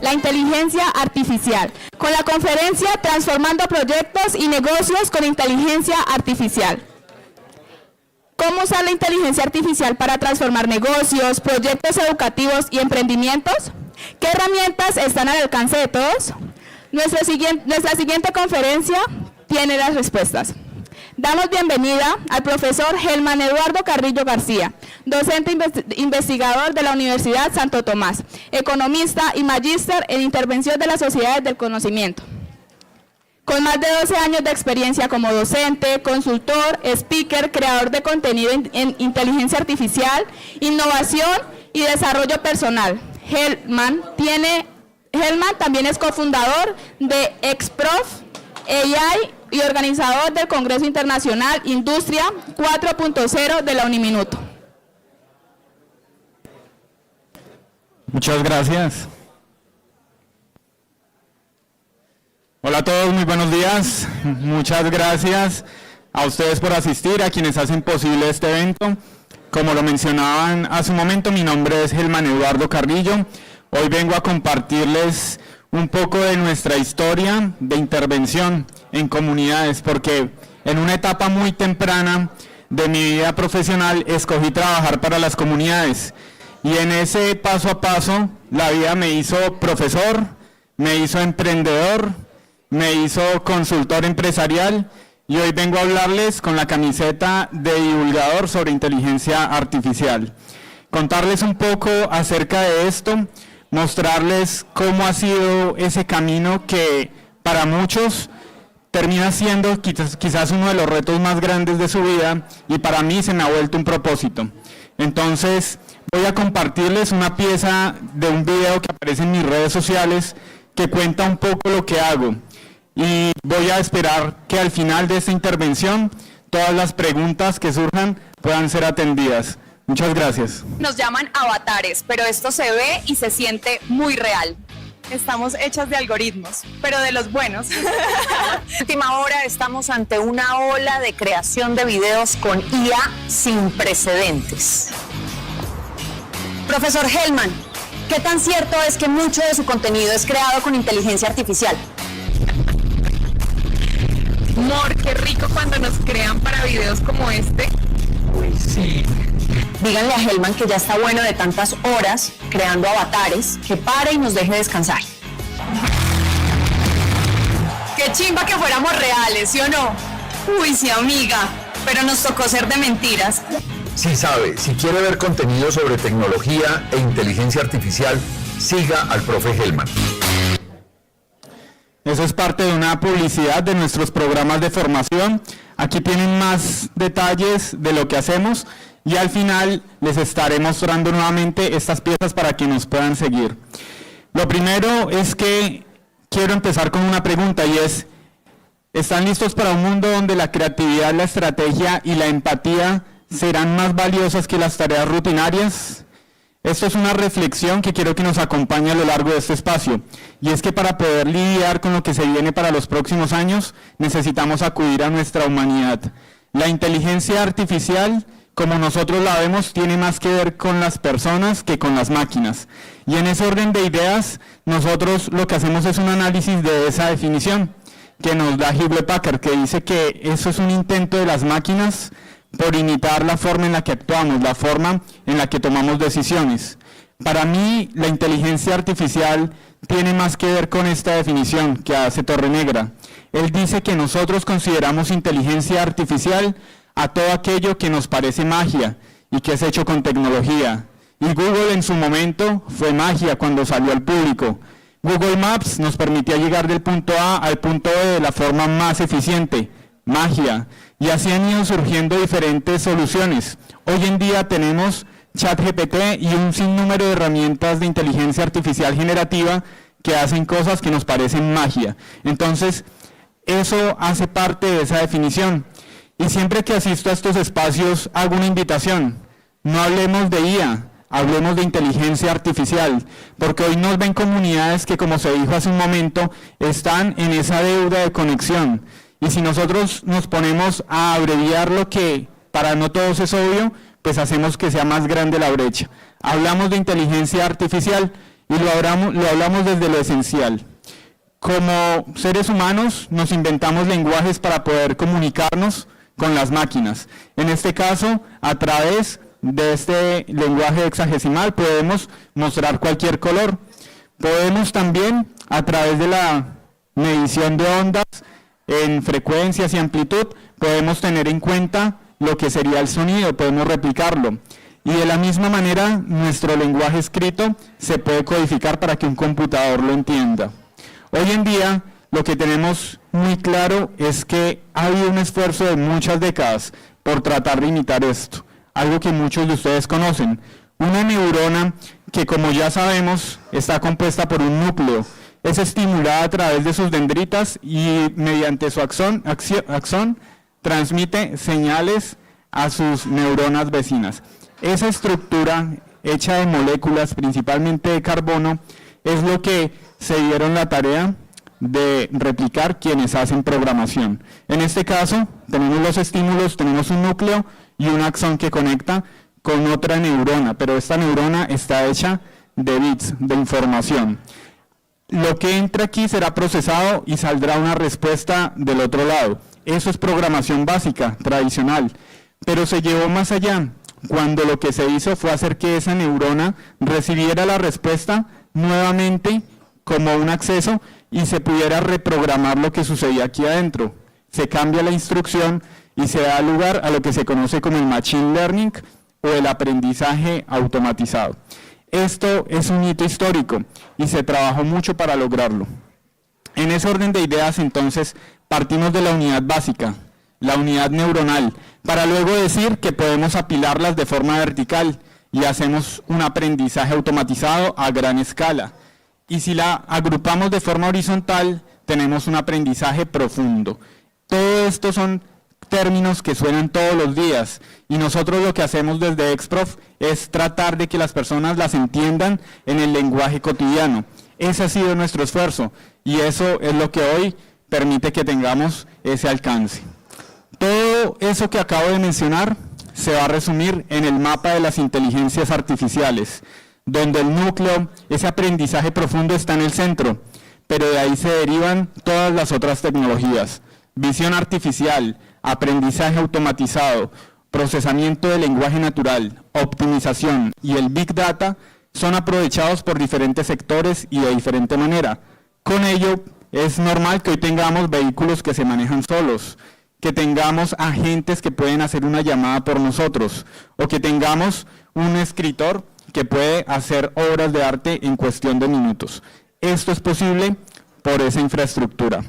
La inteligencia artificial, con la conferencia Transformando proyectos y negocios con inteligencia artificial. ¿Cómo usar la inteligencia artificial para transformar negocios, proyectos educativos y emprendimientos? ¿Qué herramientas están al alcance de todos? Nuestra siguiente conferencia tiene las respuestas. Damos bienvenida al profesor Helman Eduardo Carrillo García, docente investigador de la Universidad Santo Tomás, economista y magíster en intervención de las sociedades del conocimiento. Con más de 12 años de experiencia como docente, consultor, speaker, creador de contenido en inteligencia artificial, innovación y desarrollo personal. Helman también es cofundador de Exprof AI y organizador del Congreso Internacional Industria 4.0 de la Uniminuto. Muchas gracias. Hola a todos, muy buenos días. Muchas gracias a ustedes por asistir, a quienes hacen posible este evento. Como lo mencionaban hace un momento, mi nombre es Helman Eduardo Carrillo. Hoy vengo a compartirles un poco de nuestra historia de intervención en comunidades, porque en una etapa muy temprana de mi vida profesional escogí trabajar para las comunidades, y en ese paso a paso la vida me hizo profesor, me hizo emprendedor, me hizo consultor empresarial, y hoy vengo a hablarles con la camiseta de divulgador sobre inteligencia artificial. Contarles un poco acerca de esto, mostrarles cómo ha sido ese camino que para muchos termina siendo quizás uno de los retos más grandes de su vida, y para mí se me ha vuelto un propósito. Entonces voy a compartirles una pieza de un video que aparece en mis redes sociales que cuenta un poco lo que hago, y voy a esperar que al final de esta intervención todas las preguntas que surjan puedan ser atendidas. Muchas gracias. Nos llaman avatares, pero esto se ve y se siente muy real. Estamos hechas de algoritmos, pero de los buenos. Última hora, estamos ante una ola de creación de videos con IA sin precedentes. Profesor Helman, ¿qué tan cierto es que mucho de su contenido es creado con inteligencia artificial? Amor, qué rico cuando nos crean para videos como este. Uy, sí. Díganle a Helman que ya está bueno de tantas horas creando avatares, que pare y nos deje descansar. Qué chimba que fuéramos reales, ¿sí o no? Uy, sí, amiga, pero nos tocó ser de mentiras. Sí sabe, si quiere ver contenido sobre tecnología e inteligencia artificial, siga al profe Helman. Eso es parte de una publicidad de nuestros programas de formación. Aquí tienen más detalles de lo que hacemos, y al final les estaré mostrando nuevamente estas piezas para que nos puedan seguir. Lo primero es que quiero empezar con una pregunta, y es: ¿están listos para un mundo donde la creatividad, la estrategia y la empatía serán más valiosas que las tareas rutinarias? Esto es una reflexión que quiero que nos acompañe a lo largo de este espacio, y es que para poder lidiar con lo que se viene para los próximos años, necesitamos acudir a nuestra humanidad. La inteligencia artificial, como nosotros la vemos, tiene más que ver con las personas que con las máquinas. Y en ese orden de ideas, nosotros lo que hacemos es un análisis de esa definición que nos da Hewlett Packard, que dice que eso es un intento de las máquinas por imitar la forma en la que actuamos, la forma en la que tomamos decisiones. Para mí, la inteligencia artificial tiene más que ver con esta definición que hace Torrenegra. Él dice que nosotros consideramos inteligencia artificial a todo aquello que nos parece magia y que es hecho con tecnología. Y Google en su momento fue magia cuando salió al público. Google Maps nos permitía llegar del punto A al punto B de la forma más eficiente, magia. Y así han ido surgiendo diferentes soluciones. Hoy en día tenemos ChatGPT y un sinnúmero de herramientas de inteligencia artificial generativa que hacen cosas que nos parecen magia. Entonces, eso hace parte de esa definición. Y siempre que asisto a estos espacios hago una invitación: no hablemos de IA, hablemos de inteligencia artificial, porque hoy nos ven comunidades que, como se dijo hace un momento, están en esa deuda de conexión. Y si nosotros nos ponemos a abreviar lo que para no todos es obvio, pues hacemos que sea más grande la brecha. Hablamos de inteligencia artificial y lo hablamos desde lo esencial. Como seres humanos nos inventamos lenguajes para poder comunicarnos con las máquinas. En este caso, a través de este lenguaje hexadecimal podemos mostrar cualquier color. Podemos también, a través de la medición de ondas en frecuencias y amplitud, podemos tener en cuenta lo que sería el sonido, podemos replicarlo. Y de la misma manera, nuestro lenguaje escrito se puede codificar para que un computador lo entienda. Hoy en día, lo que tenemos muy claro es que ha habido un esfuerzo de muchas décadas por tratar de imitar esto, algo que muchos de ustedes conocen. Una neurona que, como ya sabemos, está compuesta por un núcleo, es estimulada a través de sus dendritas y mediante su axón transmite señales a sus neuronas vecinas. Esa estructura hecha de moléculas, principalmente de carbono, es lo que se dieron la tarea de replicar quienes hacen programación. En este caso, tenemos los estímulos, tenemos un núcleo y un axón que conecta con otra neurona, pero esta neurona está hecha de bits, de información. Lo que entra aquí será procesado y saldrá una respuesta del otro lado. Eso es programación básica, tradicional, pero se llevó más allá, cuando lo que se hizo fue hacer que esa neurona recibiera la respuesta nuevamente como un acceso y se pudiera reprogramar lo que sucedía aquí adentro. Se cambia la instrucción y se da lugar a lo que se conoce como el machine learning o el aprendizaje automatizado. Esto es un hito histórico y se trabajó mucho para lograrlo. En ese orden de ideas, entonces, partimos de la unidad básica, la unidad neuronal, para luego decir que podemos apilarlas de forma vertical y hacemos un aprendizaje automatizado a gran escala. Y si la agrupamos de forma horizontal, tenemos un aprendizaje profundo. Todo esto son términos que suenan todos los días y nosotros lo que hacemos desde Exprof es tratar de que las personas las entiendan en el lenguaje cotidiano. Ese ha sido nuestro esfuerzo y eso es lo que hoy permite que tengamos ese alcance. Todo eso que acabo de mencionar se va a resumir en el mapa de las inteligencias artificiales, donde el núcleo, ese aprendizaje profundo está en el centro, pero de ahí se derivan todas las otras tecnologías. Visión artificial, aprendizaje automatizado, procesamiento de lenguaje natural, optimización y el Big Data son aprovechados por diferentes sectores y de diferente manera. Con ello, es normal que hoy tengamos vehículos que se manejan solos, que tengamos agentes que pueden hacer una llamada por nosotros, o que tengamos un escritor que puede hacer obras de arte en cuestión de minutos. Esto es posible por esa infraestructura.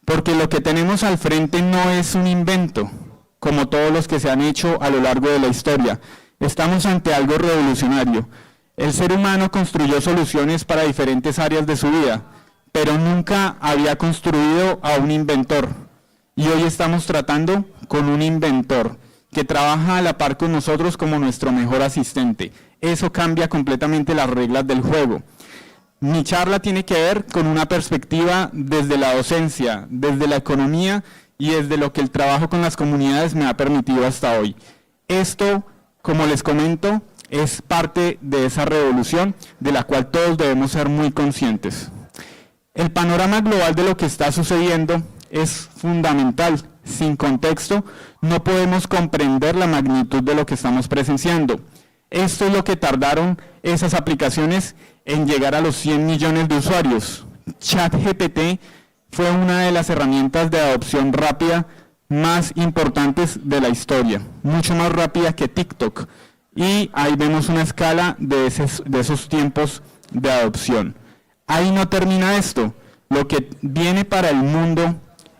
Porque lo que tenemos al frente no es un invento, como todos los que se han hecho a lo largo de la historia. Estamos ante algo revolucionario. El ser humano construyó soluciones para diferentes áreas de su vida, pero nunca había construido a un inventor. Y hoy estamos tratando con un inventor que trabaja a la par con nosotros como nuestro mejor asistente. Eso cambia completamente las reglas del juego. Mi charla tiene que ver con una perspectiva desde la docencia, desde la economía y desde lo que el trabajo con las comunidades me ha permitido hasta hoy. Esto, como les comento, es parte de esa revolución de la cual todos debemos ser muy conscientes. El panorama global de lo que está sucediendo es fundamental. Sin contexto, no podemos comprender la magnitud de lo que estamos presenciando. Esto es lo que tardaron esas aplicaciones en llegar a los 100 millones de usuarios. ChatGPT fue una de las herramientas de adopción rápida más importantes de la historia, mucho más rápida que TikTok. Y ahí vemos una escala de esos tiempos de adopción. Ahí no termina esto. Lo que viene para el mundo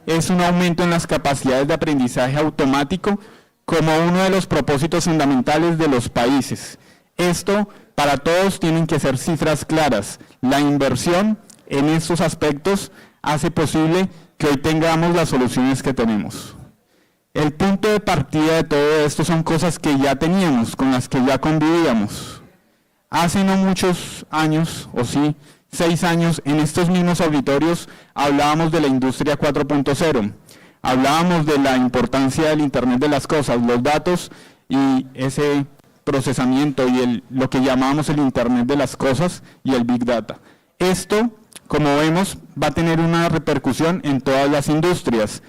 es un aumento en las capacidades de aprendizaje automático como uno de los propósitos fundamentales de los países. Esto, para todos, tienen que ser cifras claras. La inversión en estos aspectos hace posible que hoy tengamos las soluciones que tenemos. El punto de partida de todo esto son cosas que ya teníamos, con las que ya convivíamos. Hace no muchos años, o sí, 6 años, en estos mismos auditorios hablábamos de la industria 4.0. Hablábamos de la importancia del Internet de las cosas, los datos y ese procesamiento y lo que llamamos el Internet de las cosas y el Big Data. Esto, como vemos, va a tener una repercusión en todas las industrias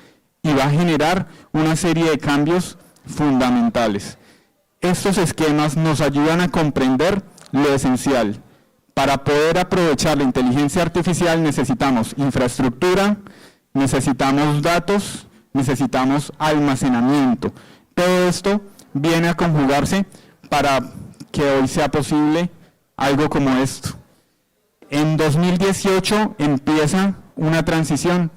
y va a generar una serie de cambios fundamentales. Estos esquemas nos ayudan a comprender lo esencial. Para poder aprovechar la inteligencia artificial necesitamos infraestructura, necesitamos datos, necesitamos almacenamiento. Todo esto viene a conjugarse para que hoy sea posible algo como esto. En 2018 empieza una transición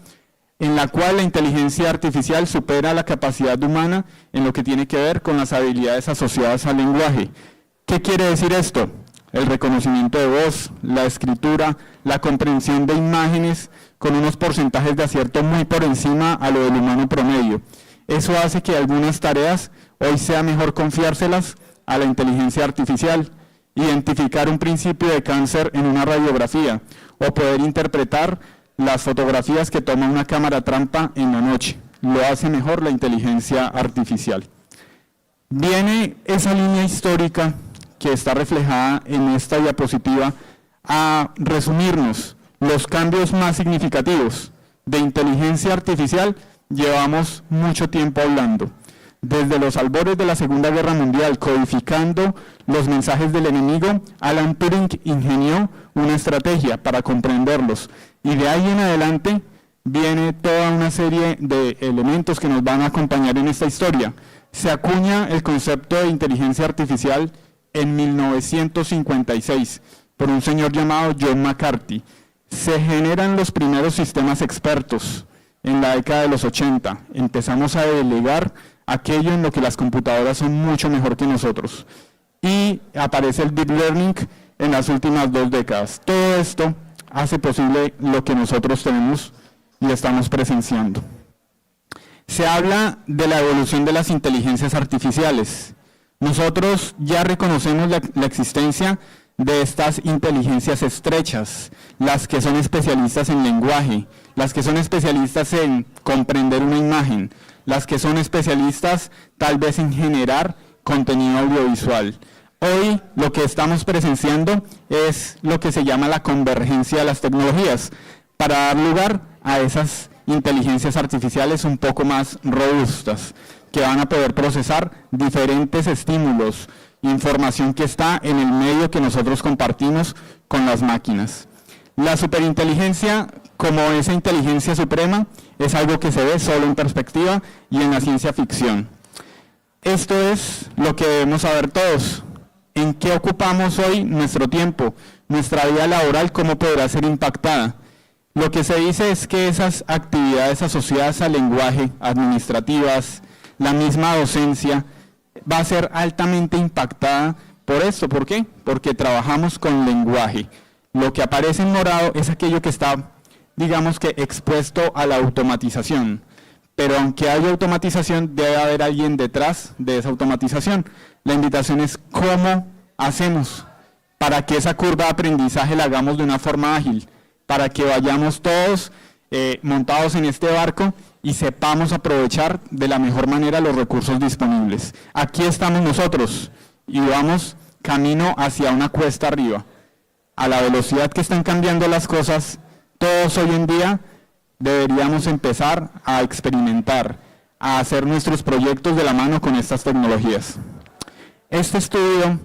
en la cual la inteligencia artificial supera la capacidad humana en lo que tiene que ver con las habilidades asociadas al lenguaje. ¿Qué quiere decir esto? El reconocimiento de voz, la escritura, la comprensión de imágenes con unos porcentajes de acierto muy por encima a lo del humano promedio. Eso hace que algunas tareas hoy sea mejor confiárselas a la inteligencia artificial, identificar un principio de cáncer en una radiografía o poder interpretar las fotografías que toma una cámara trampa en la noche. Lo hace mejor la inteligencia artificial. Viene esa línea histórica que está reflejada en esta diapositiva a resumirnos los cambios más significativos. De inteligencia artificial llevamos mucho tiempo hablando. Desde los albores de la Segunda Guerra Mundial, codificando los mensajes del enemigo, Alan Turing ingenió una estrategia para comprenderlos. Y de ahí en adelante viene toda una serie de elementos que nos van a acompañar en esta historia. Se acuña el concepto de inteligencia artificial en 1956 por un señor llamado John McCarthy. Se generan los primeros sistemas expertos en la década de los 80. Empezamos a delegar aquello en lo que las computadoras son mucho mejor que nosotros. Y aparece el Deep Learning en las últimas 2 décadas. Todo esto hace posible lo que nosotros tenemos y estamos presenciando. Se habla de la evolución de las inteligencias artificiales. Nosotros ya reconocemos la existencia de estas inteligencias estrechas, las que son especialistas en lenguaje, las que son especialistas en comprender una imagen, las que son especialistas tal vez en generar contenido audiovisual. Hoy lo que estamos presenciando es lo que se llama la convergencia de las tecnologías, para dar lugar a esas inteligencias artificiales un poco más robustas, que van a poder procesar diferentes estímulos, información que está en el medio que nosotros compartimos con las máquinas. La superinteligencia, como esa inteligencia suprema, es algo que se ve solo en perspectiva y en la ciencia ficción. Esto es lo que debemos saber todos. ¿En qué ocupamos hoy nuestro tiempo? Nuestra vida laboral, ¿cómo podrá ser impactada? Lo que se dice es que esas actividades asociadas al lenguaje, administrativas, la misma docencia, va a ser altamente impactada por esto. ¿Por qué? Porque trabajamos con lenguaje. Lo que aparece en morado es aquello que está, digamos que, expuesto a la automatización. Pero aunque haya automatización, debe haber alguien detrás de esa automatización. La invitación es cómo hacemos para que esa curva de aprendizaje la hagamos de una forma ágil, para que vayamos todos montados en este barco y sepamos aprovechar de la mejor manera los recursos disponibles. Aquí estamos nosotros y vamos camino hacia una cuesta arriba. A la velocidad que están cambiando las cosas, todos hoy en día deberíamos empezar a experimentar, a hacer nuestros proyectos de la mano con estas tecnologías. Este estudio,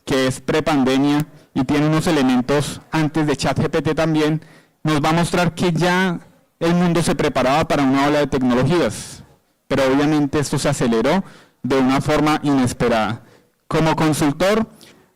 que es prepandemia y tiene unos elementos antes de ChatGPT también, nos va a mostrar que ya el mundo se preparaba para una ola de tecnologías, pero obviamente esto se aceleró de una forma inesperada. Como consultor,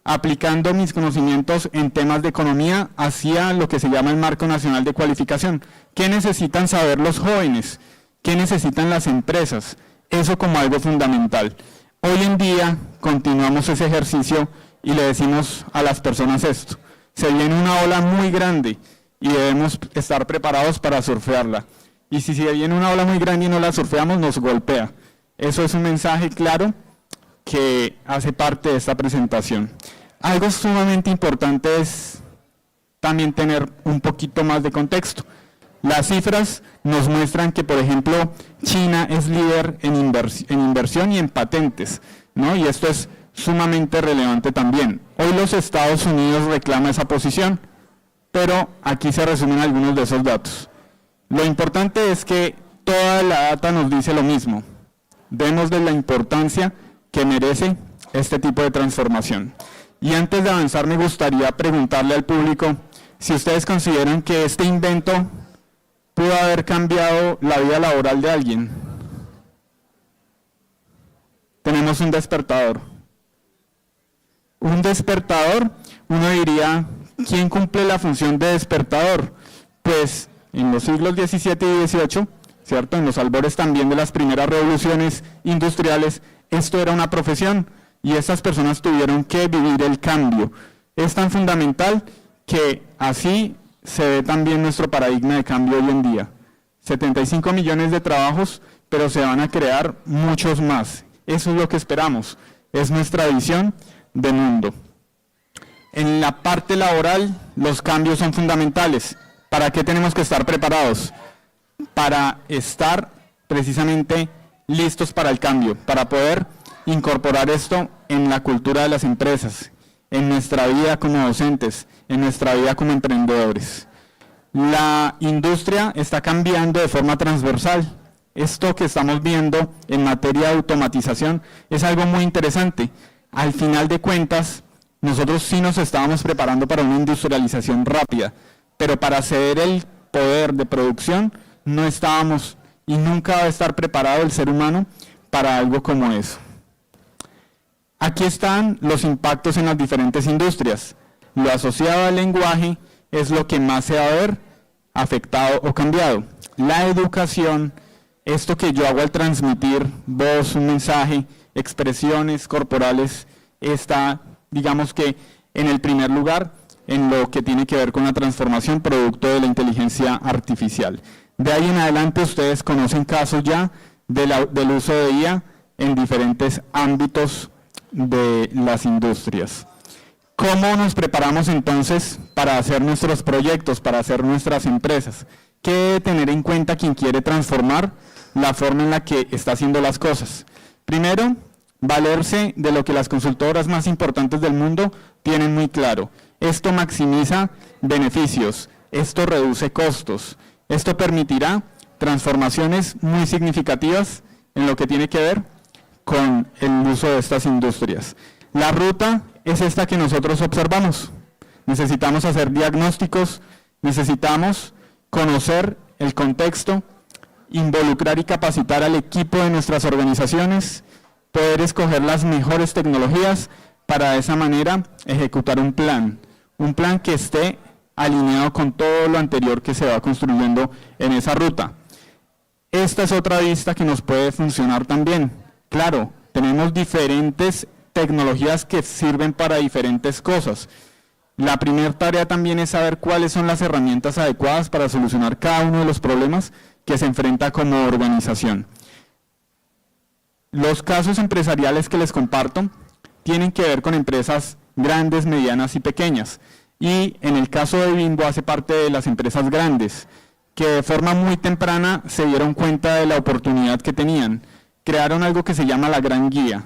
aplicando mis conocimientos en temas de economía hacia lo que se llama el Marco Nacional de Cualificación. ¿Qué necesitan saber los jóvenes? ¿Qué necesitan las empresas? Eso como algo fundamental. Hoy en día continuamos ese ejercicio y le decimos a las personas esto. Se viene una ola muy grande y debemos estar preparados para surfearla. Y si se viene una ola muy grande y no la surfeamos, nos golpea. Eso es un mensaje claro que hace parte de esta presentación. Algo sumamente importante es también tener un poquito más de contexto. Las cifras nos muestran que, por ejemplo, China es líder en inversión y en patentes, ¿no? Y esto es sumamente relevante también. Hoy los Estados Unidos reclama esa posición, pero aquí se resumen algunos de esos datos. Lo importante es que toda la data nos dice lo mismo. Vemos de la importancia que merece este tipo de transformación. Y antes de avanzar me gustaría preguntarle al público si ustedes consideran que este invento pudo haber cambiado la vida laboral de alguien. Tenemos un despertador. Un despertador, uno diría, ¿quién cumple la función de despertador? Pues en los siglos XVII y XVIII, ¿cierto? En los albores también de las primeras revoluciones industriales, esto era una profesión y estas personas tuvieron que vivir el cambio. Es tan fundamental que así se ve también nuestro paradigma de cambio hoy en día. 75 millones de trabajos, pero se van a crear muchos más. Eso es lo que esperamos, es nuestra visión de mundo. En la parte laboral, los cambios son fundamentales. ¿Para qué tenemos que estar preparados? Para estar precisamente listos para el cambio, para poder incorporar esto en la cultura de las empresas, en nuestra vida como docentes, en nuestra vida como emprendedores. La industria está cambiando de forma transversal. Esto que estamos viendo en materia de automatización es algo muy interesante. Al final de cuentas, nosotros sí nos estábamos preparando para una industrialización rápida, pero para ceder el poder de producción no estábamos y nunca va a estar preparado el ser humano para algo como eso. Aquí están los impactos en las diferentes industrias. Lo asociado al lenguaje es lo que más se va a ver afectado o cambiado. La educación, esto que yo hago al transmitir voz, un mensaje, expresiones corporales, está, digamos que, en el primer lugar en lo que tiene que ver con la transformación producto de la inteligencia artificial. De ahí en adelante ustedes conocen casos ya del uso de IA en diferentes ámbitos de las industrias. ¿Cómo nos preparamos entonces para hacer nuestros proyectos, para hacer nuestras empresas? ¿Qué debe tener en cuenta quien quiere transformar la forma en la que está haciendo las cosas? Primero, valerse de lo que las consultoras más importantes del mundo tienen muy claro. Esto maximiza beneficios, esto reduce costos, esto permitirá transformaciones muy significativas en lo que tiene que ver con el uso de estas industrias. La ruta es esta que nosotros observamos. Necesitamos hacer diagnósticos, necesitamos conocer el contexto, involucrar y capacitar al equipo de nuestras organizaciones, poder escoger las mejores tecnologías para de esa manera ejecutar un plan que esté alineado con todo lo anterior que se va construyendo en esa ruta. Esta es otra vista que nos puede funcionar también. Claro, tenemos diferentes tecnologías que sirven para diferentes cosas. La primera tarea también es saber cuáles son las herramientas adecuadas para solucionar cada uno de los problemas que se enfrenta como organización. Los casos empresariales que les comparto tienen que ver con empresas grandes, medianas y pequeñas. Y en el caso de Bimbo hace parte de las empresas grandes, que de forma muy temprana se dieron cuenta de la oportunidad que tenían. Crearon algo que se llama la Gran Guía.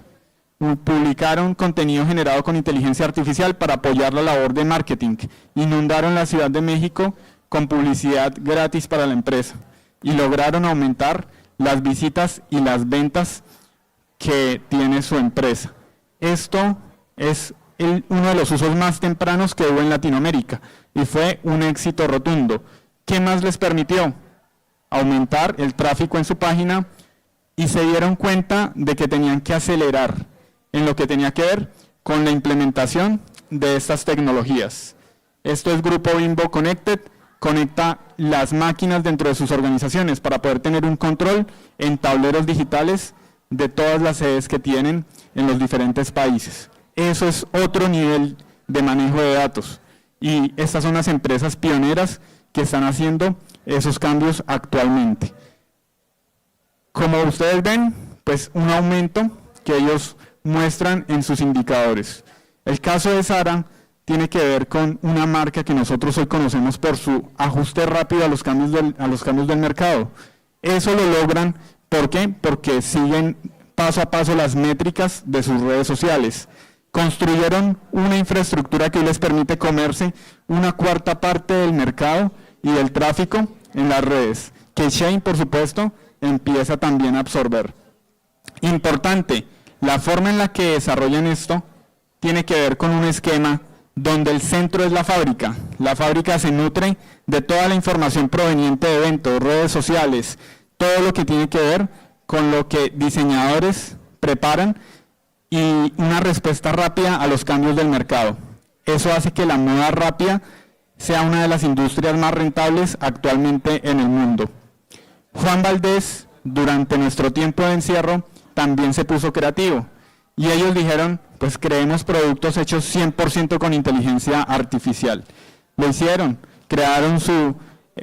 Publicaron contenido generado con inteligencia artificial para apoyar la labor de marketing. Inundaron la Ciudad de México con publicidad gratis para la empresa y lograron aumentar las visitas y las ventas que tiene su empresa. Esto es uno de los usos más tempranos que hubo en Latinoamérica y fue un éxito rotundo. ¿Qué más les permitió? Aumentar el tráfico en su página y se dieron cuenta de que tenían que acelerar en lo que tenía que ver con la implementación de estas tecnologías. Esto es Grupo Bimbo Connected, conecta las máquinas dentro de sus organizaciones para poder tener un control en tableros digitales de todas las sedes que tienen en los diferentes países. Eso es otro nivel de manejo de datos y estas son las empresas pioneras que están haciendo esos cambios actualmente. Como ustedes ven, pues un aumento que ellos muestran en sus indicadores. El caso de Zara tiene que ver con una marca que nosotros hoy conocemos por su ajuste rápido a los cambios del mercado. Eso lo logran, ¿por qué? Porque siguen paso a paso las métricas de sus redes sociales. Construyeron una infraestructura que les permite comerse una cuarta parte del mercado y del tráfico en las redes, que Shein, por supuesto, empieza también a absorber. Importante, la forma en la que desarrollan esto tiene que ver con un esquema donde el centro es la fábrica. La fábrica se nutre de toda la información proveniente de eventos, redes sociales, todo lo que tiene que ver con lo que diseñadores preparan y una respuesta rápida a los cambios del mercado. Eso hace que la moda rápida sea una de las industrias más rentables actualmente en el mundo. Juan Valdés, durante nuestro tiempo de encierro, también se puso creativo y ellos dijeron, pues creemos productos hechos 100% con inteligencia artificial. Lo hicieron, crearon su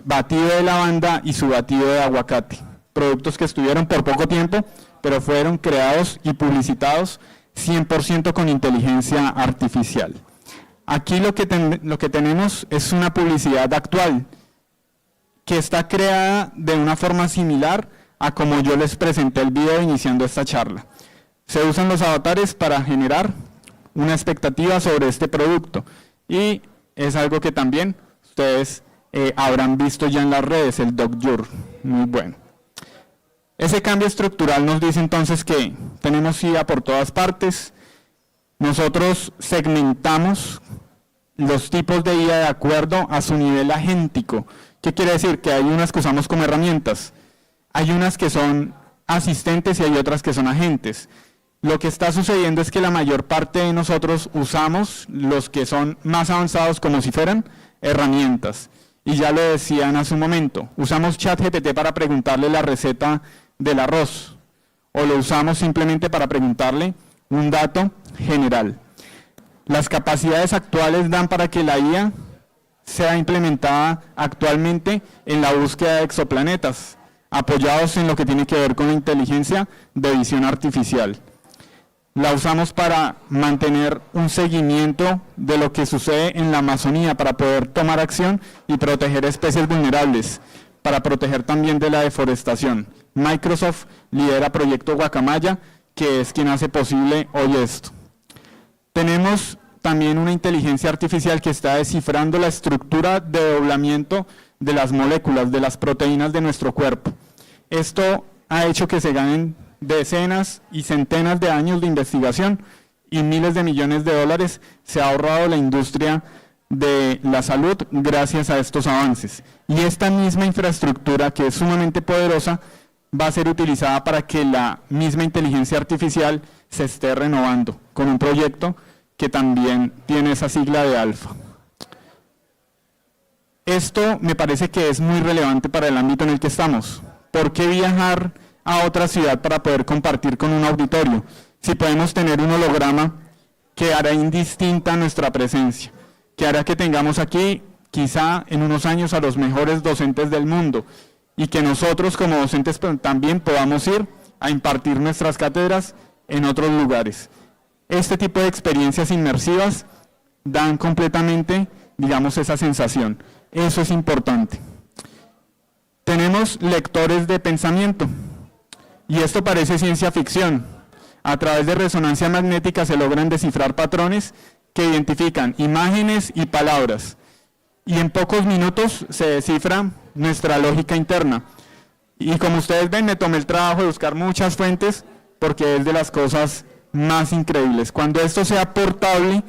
batido de lavanda y su batido de aguacate, productos que estuvieron por poco tiempo, pero fueron creados y publicitados 100% con inteligencia artificial. Aquí lo que tenemos es una publicidad actual que está creada de una forma similar a como yo les presenté el video iniciando esta charla. Se usan los avatares para generar una expectativa sobre este producto y es algo que también ustedes habrán visto ya en las redes, el Dogjur, muy bueno. Ese cambio estructural nos dice entonces que tenemos IA por todas partes. Nosotros segmentamos los tipos de IA de acuerdo a su nivel agéntico. ¿Qué quiere decir? Que hay unas que usamos como herramientas, hay unas que son asistentes y hay otras que son agentes. Lo que está sucediendo es que la mayor parte de nosotros usamos los que son más avanzados como si fueran herramientas. Y ya lo decían hace un momento, usamos ChatGPT para preguntarle la receta del arroz o lo usamos simplemente para preguntarle un dato general. Las capacidades actuales dan para que la IA sea implementada actualmente en la búsqueda de exoplanetas, apoyados en lo que tiene que ver con la inteligencia de visión artificial. La usamos para mantener un seguimiento de lo que sucede en la Amazonía, para poder tomar acción y proteger especies vulnerables, para proteger también de la deforestación. Microsoft lidera Proyecto Guacamaya, que es quien hace posible hoy esto. Tenemos también una inteligencia artificial que está descifrando la estructura de doblamiento de las moléculas, de las proteínas de nuestro cuerpo. Esto ha hecho que se ganen decenas y centenas de años de investigación y miles de millones de dólares se ha ahorrado la industria de la salud gracias a estos avances. Y esta misma infraestructura, que es sumamente poderosa, va a ser utilizada para que la misma inteligencia artificial se esté renovando con un proyecto que también tiene esa sigla de alfa. Esto me parece que es muy relevante para el ámbito en el que estamos. ¿Por qué viajar a otra ciudad para poder compartir con un auditorio si podemos tener un holograma que hará indistinta nuestra presencia, que hará que tengamos aquí quizá en unos años a los mejores docentes del mundo y que nosotros como docentes también podamos ir a impartir nuestras cátedras en otros lugares? Este tipo de experiencias inmersivas dan completamente, digamos, esa sensación. Eso es importante. Tenemos lectores de pensamiento. Y esto parece ciencia ficción. A través de resonancia magnética se logran descifrar patrones que identifican imágenes y palabras. Y en pocos minutos se descifra nuestra lógica interna. Y como ustedes ven, me tomé el trabajo de buscar muchas fuentes porque es de las cosas más increíbles. Cuando esto sea portable,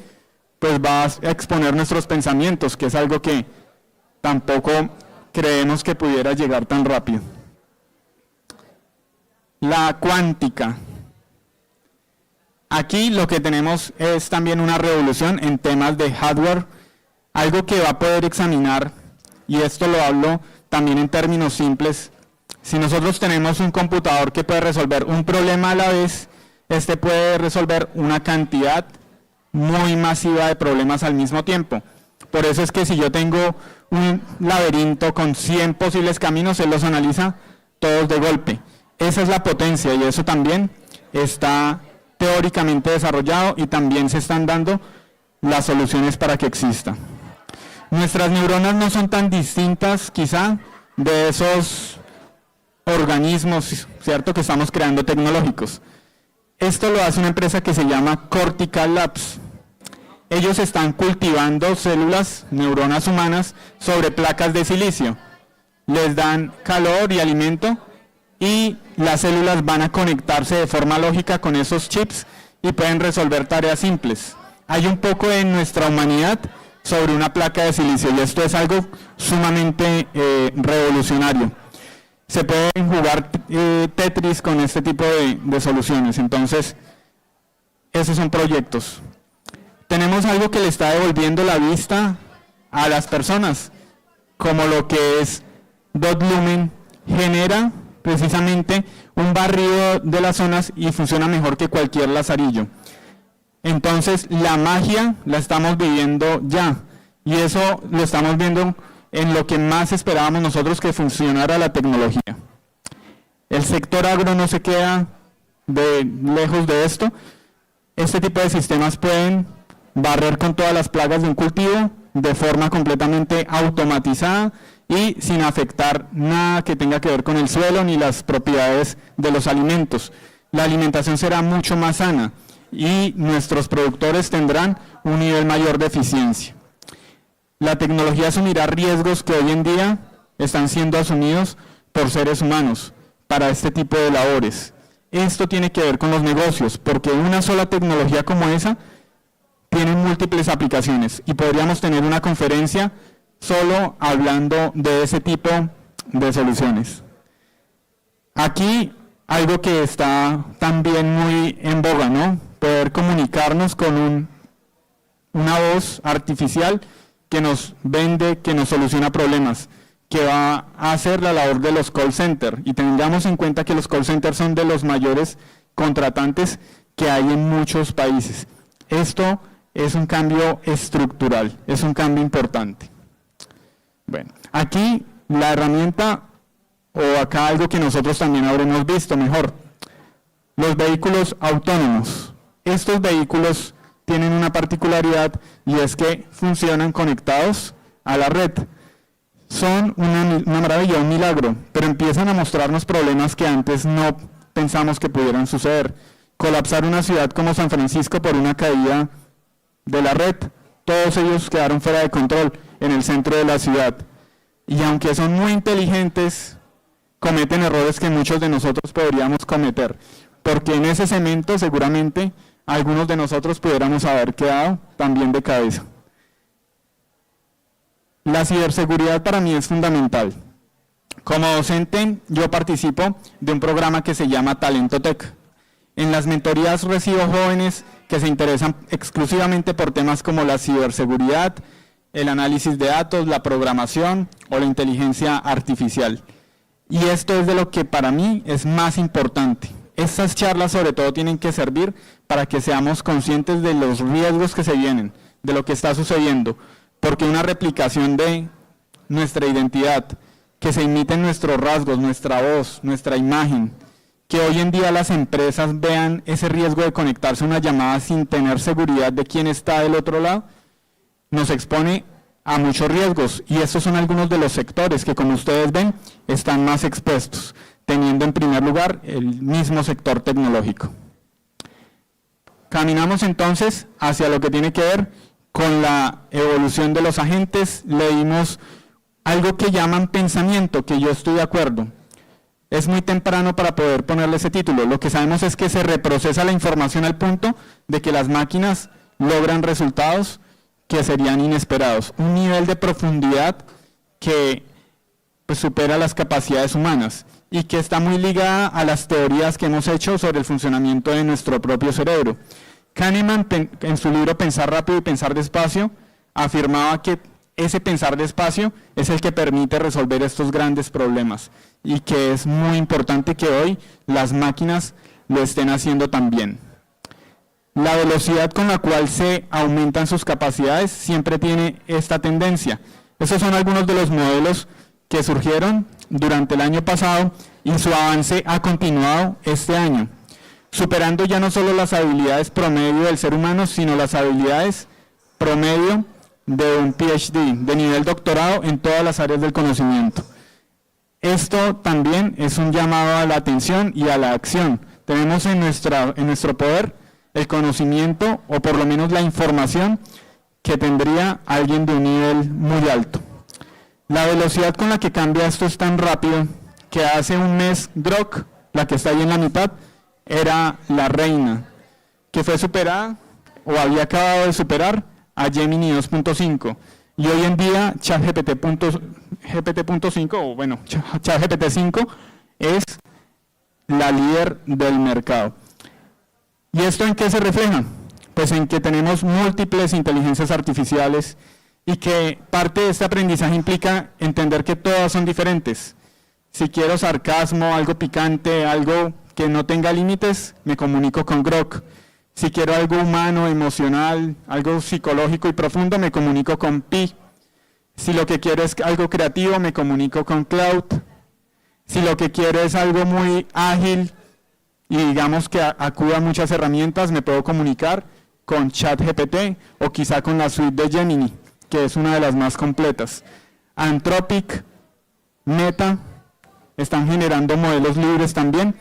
pues va a exponer nuestros pensamientos, que es algo que tampoco creemos que pudiera llegar tan rápido. La cuántica. Aquí lo que tenemos es también una revolución en temas de hardware, algo que va a poder examinar, y esto lo hablo también en términos simples. Si nosotros tenemos un computador que puede resolver un problema a la vez, este puede resolver una cantidad muy masiva de problemas al mismo tiempo. Por eso es que si yo tengo un laberinto con 100 posibles caminos, él los analiza todos de golpe. Esa es la potencia y eso también está teóricamente desarrollado y también se están dando las soluciones para que exista. Nuestras neuronas no son tan distintas quizá de esos organismos, ¿cierto?, que estamos creando tecnológicos. Esto lo hace una empresa que se llama Cortical Labs. Ellos están cultivando células, neuronas humanas, sobre placas de silicio. Les dan calor y alimento y las células van a conectarse de forma lógica con esos chips y pueden resolver tareas simples. Hay un poco de nuestra humanidad sobre una placa de silicio y esto es algo sumamente revolucionario. Se pueden jugar Tetris con este tipo de soluciones, entonces esos son proyectos. Tenemos algo que le está devolviendo la vista a las personas, como lo que es DotLumen, genera precisamente un barrido de las zonas y funciona mejor que cualquier lazarillo. Entonces la magia la estamos viviendo ya y eso lo estamos viendo en lo que más esperábamos nosotros que funcionara la tecnología. El sector agro no se queda lejos de esto. Este tipo de sistemas pueden barrer con todas las plagas de un cultivo de forma completamente automatizada y sin afectar nada que tenga que ver con el suelo ni las propiedades de los alimentos. La alimentación será mucho más sana y nuestros productores tendrán un nivel mayor de eficiencia. La tecnología asumirá riesgos que hoy en día están siendo asumidos por seres humanos para este tipo de labores. Esto tiene que ver con los negocios, porque una sola tecnología como esa tiene múltiples aplicaciones y podríamos tener una conferencia solo hablando de ese tipo de soluciones. Aquí algo que está también muy en boga, ¿no? Poder comunicarnos con una voz artificial que nos vende, que nos soluciona problemas, que va a hacer la labor de los call centers. Y tengamos en cuenta que los call centers son de los mayores contratantes que hay en muchos países. Esto es un cambio estructural, es un cambio importante. Bueno, aquí la herramienta, o acá algo que nosotros también habremos visto mejor, los vehículos autónomos. Estos vehículos tienen una particularidad y es que funcionan conectados a la red. Son una maravilla, un milagro, pero empiezan a mostrarnos problemas que antes no pensamos que pudieran suceder. Colapsar una ciudad como San Francisco por una caída de la red. Todos ellos quedaron fuera de control en el centro de la ciudad. Y aunque son muy inteligentes, cometen errores que muchos de nosotros podríamos cometer, porque en ese cemento seguramente algunos de nosotros pudiéramos haber quedado también de cabeza. La ciberseguridad para mí es fundamental. Como docente, yo participo de un programa que se llama Talento Tech. En las mentorías recibo jóvenes que se interesan exclusivamente por temas como la ciberseguridad, el análisis de datos, la programación o la inteligencia artificial. Y esto es de lo que para mí es más importante. Estas charlas sobre todo tienen que servir para que seamos conscientes de los riesgos que se vienen, de lo que está sucediendo, porque una replicación de nuestra identidad, que se imiten nuestros rasgos, nuestra voz, nuestra imagen, que hoy en día las empresas vean ese riesgo de conectarse a una llamada sin tener seguridad de quién está del otro lado, nos expone a muchos riesgos y estos son algunos de los sectores que, como ustedes ven, están más expuestos, teniendo en primer lugar el mismo sector tecnológico. Caminamos entonces hacia lo que tiene que ver con la evolución de los agentes. Leímos algo que llaman pensamiento, que yo estoy de acuerdo. Es muy temprano para poder ponerle ese título. Lo que sabemos es que se reprocesa la información al punto de que las máquinas logran resultados que serían inesperados. Un nivel de profundidad que pues, supera las capacidades humanas y que está muy ligada a las teorías que hemos hecho sobre el funcionamiento de nuestro propio cerebro. Kahneman, en su libro Pensar rápido y pensar despacio, afirmaba que ese pensar despacio es el que permite resolver estos grandes problemas y que es muy importante que hoy las máquinas lo estén haciendo también. La velocidad con la cual se aumentan sus capacidades siempre tiene esta tendencia. Esos son algunos de los modelos que surgieron durante el año pasado y su avance ha continuado este año, superando ya no solo las habilidades promedio del ser humano, sino las habilidades promedio de un PhD, de nivel doctorado en todas las áreas del conocimiento. Esto también es un llamado a la atención y a la acción. Tenemos en nuestro poder el conocimiento o por lo menos la información que tendría alguien de un nivel muy alto. La velocidad con la que cambia esto es tan rápido que hace un mes Grok, la que está ahí en la mitad, era la reina, que fue superada o había acabado de superar a Gemini 2.5. Y hoy en día ChatGPT.5, o bueno, ChatGPT 5 es la líder del mercado. ¿Y esto en qué se refleja? Pues en que tenemos múltiples inteligencias artificiales y que parte de este aprendizaje implica entender que todas son diferentes. Si quiero sarcasmo, algo picante, algo que no tenga límites, me comunico con Grok. Si quiero algo humano, emocional, algo psicológico y profundo, me comunico con Pi. Si lo que quiero es algo creativo, me comunico con Cloud. Si lo que quiero es algo muy ágil y digamos que acuda a muchas herramientas, me puedo comunicar con ChatGPT o quizá con la suite de Gemini, que es una de las más completas. Anthropic, Meta, están generando modelos libres también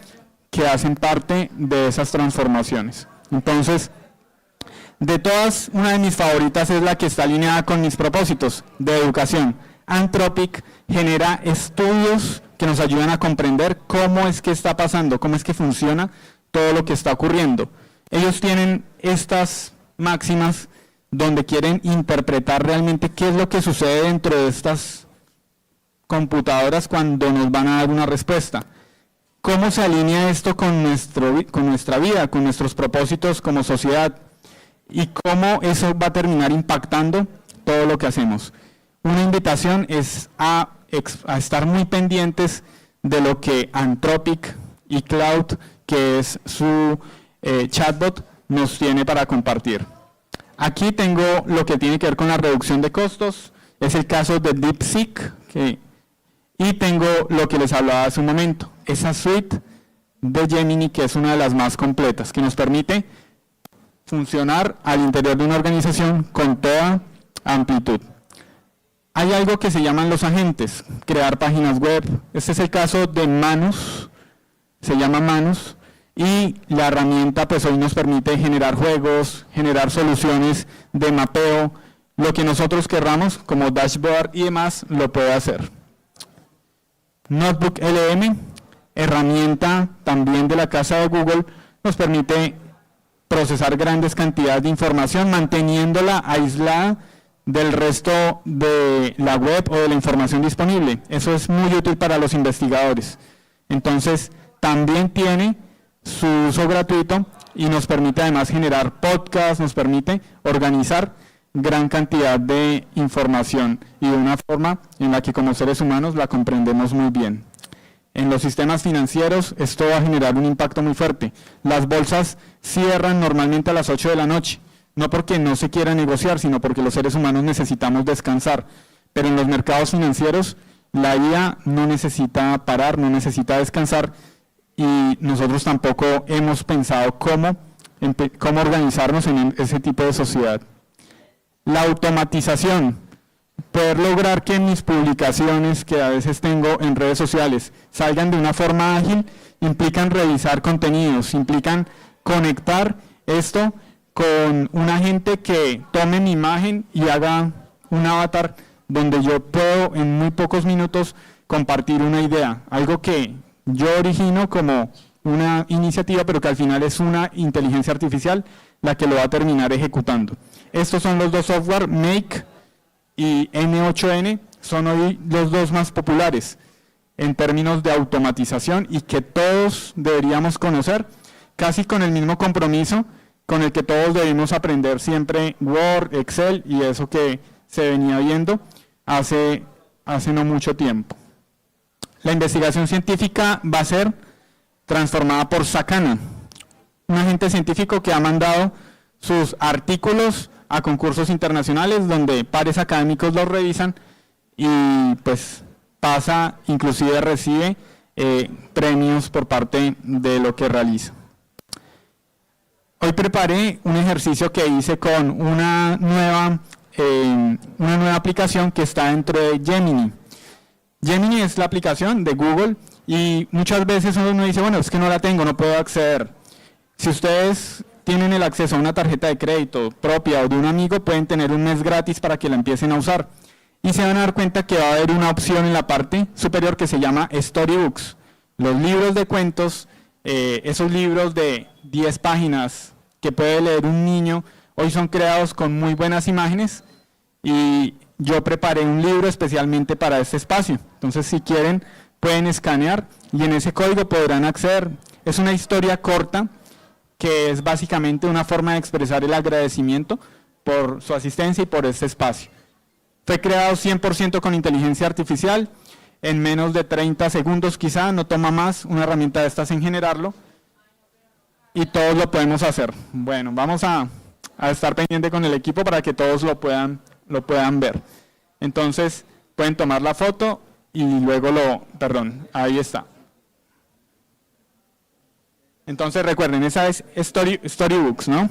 que hacen parte de esas transformaciones. Entonces, de todas, una de mis favoritas es la que está alineada con mis propósitos de educación. Anthropic genera estudios que nos ayudan a comprender cómo es que está pasando, cómo es que funciona todo lo que está ocurriendo. Ellos tienen estas máximas donde quieren interpretar realmente qué es lo que sucede dentro de estas computadoras cuando nos van a dar una respuesta. ¿Cómo se alinea esto con nuestra vida, con nuestros propósitos como sociedad? Y cómo eso va a terminar impactando todo lo que hacemos. Una invitación es a estar muy pendientes de lo que Anthropic y Cloud, que es su chatbot, nos tiene para compartir. Aquí tengo lo que tiene que ver con la reducción de costos, es el caso de DeepSeek, y tengo lo que les hablaba hace un momento, esa suite de Gemini que es una de las más completas, que nos permite funcionar al interior de una organización con toda amplitud. Hay algo que se llaman los agentes, crear páginas web. Este es el caso de Manus, se llama Manus, y la herramienta pues hoy nos permite generar juegos, generar soluciones de mapeo, lo que nosotros querramos como dashboard y demás lo puede hacer. Notebook LM, herramienta también de la casa de Google, nos permite procesar grandes cantidades de información manteniéndola aislada del resto de la web o de la información disponible. Eso es muy útil para los investigadores. Entonces, también tiene su uso gratuito y nos permite además generar podcasts, nos permite organizar gran cantidad de información y de una forma en la que como seres humanos la comprendemos muy bien. En los sistemas financieros esto va a generar un impacto muy fuerte. Las bolsas cierran normalmente a las 8 de la noche, no porque no se quiera negociar, sino porque los seres humanos necesitamos descansar. Pero en los mercados financieros la IA no necesita parar, no necesita descansar y nosotros tampoco hemos pensado cómo organizarnos en ese tipo de sociedad. La automatización. Poder lograr que mis publicaciones que a veces tengo en redes sociales salgan de una forma ágil, implican revisar contenidos, implican conectar esto con un agente que tome mi imagen y haga un avatar donde yo puedo en muy pocos minutos compartir una idea, algo que yo origino como una iniciativa, pero que al final es una inteligencia artificial la que lo va a terminar ejecutando. Estos son los dos software, Make y N8N, son hoy los dos más populares en términos de automatización y que todos deberíamos conocer, casi con el mismo compromiso con el que todos debemos aprender siempre Word, Excel y eso que se venía viendo hace no mucho tiempo. La investigación científica va a ser transformada por Sakana, un agente científico que ha mandado sus artículos a concursos internacionales donde pares académicos los revisan y pues pasa, inclusive recibe premios por parte de lo que realiza. Hoy preparé un ejercicio que hice con una nueva aplicación que está dentro de Gemini. Gemini es la aplicación de Google Y muchas veces uno dice, bueno, es que no la tengo, no puedo acceder. Si ustedes tienen el acceso a una tarjeta de crédito propia o de un amigo, pueden tener un mes gratis para que la empiecen a usar. Y se van a dar cuenta que va a haber una opción en la parte superior que se llama Storybooks. Los libros de cuentos, esos libros de 10 páginas que puede leer un niño, hoy son creados con muy buenas imágenes y yo preparé un libro especialmente para este espacio. Entonces, si quieren, pueden escanear y en ese código podrán acceder. Es una historia corta que es básicamente una forma de expresar el agradecimiento por su asistencia y por este espacio. Fue creado 100% con inteligencia artificial, en menos de 30 segundos quizá, no toma más una herramienta de estas en generarlo, y todos lo podemos hacer. Bueno, vamos a estar pendiente con el equipo para que todos lo puedan ver. Entonces, pueden tomar la foto y luego ahí está. Entonces recuerden, esa es Storybooks, ¿no?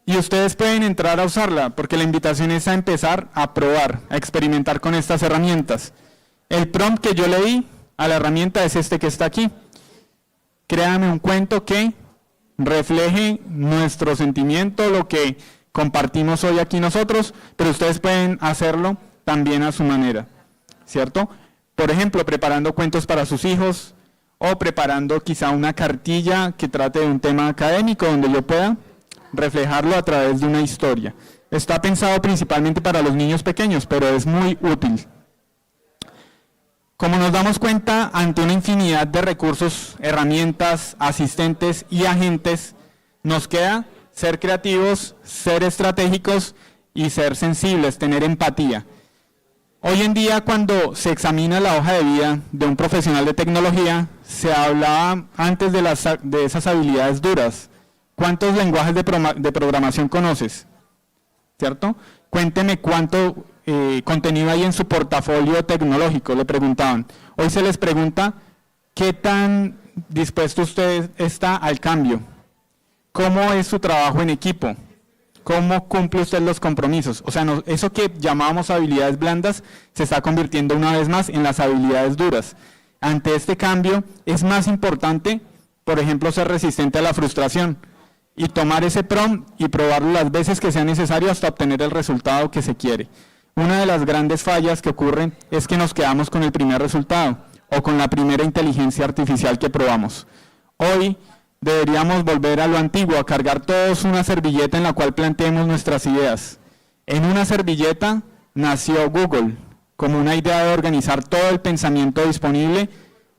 Y ustedes pueden entrar a usarla, porque la invitación es a empezar a probar, a experimentar con estas herramientas. El prompt que yo le di a la herramienta es este que está aquí. Créame un cuento que refleje nuestro sentimiento, lo que compartimos hoy aquí nosotros, pero ustedes pueden hacerlo también a su manera, ¿cierto? Por ejemplo, preparando cuentos para sus hijos, o preparando quizá una cartilla que trate de un tema académico donde yo pueda reflejarlo a través de una historia. Está pensado principalmente para los niños pequeños, pero es muy útil. Como nos damos cuenta, ante una infinidad de recursos, herramientas, asistentes y agentes, nos queda ser creativos, ser estratégicos y ser sensibles, tener empatía. Hoy en día, cuando se examina la hoja de vida de un profesional de tecnología, se hablaba antes de esas habilidades duras. ¿Cuántos lenguajes de programación conoces? ¿Cierto? Cuénteme cuánto contenido hay en su portafolio tecnológico, le preguntaban. Hoy se les pregunta, ¿qué tan dispuesto usted está al cambio? ¿Cómo es su trabajo en equipo? ¿Cómo cumple usted los compromisos? O sea, eso que llamábamos habilidades blandas se está convirtiendo una vez más en las habilidades duras. Ante este cambio es más importante, por ejemplo, ser resistente a la frustración y tomar ese prompt y probarlo las veces que sea necesario hasta obtener el resultado que se quiere. Una de las grandes fallas que ocurren es que nos quedamos con el primer resultado o con la primera inteligencia artificial que probamos. Hoy deberíamos volver a lo antiguo, a cargar todos una servilleta en la cual planteemos nuestras ideas. En una servilleta nació Google, como una idea de organizar todo el pensamiento disponible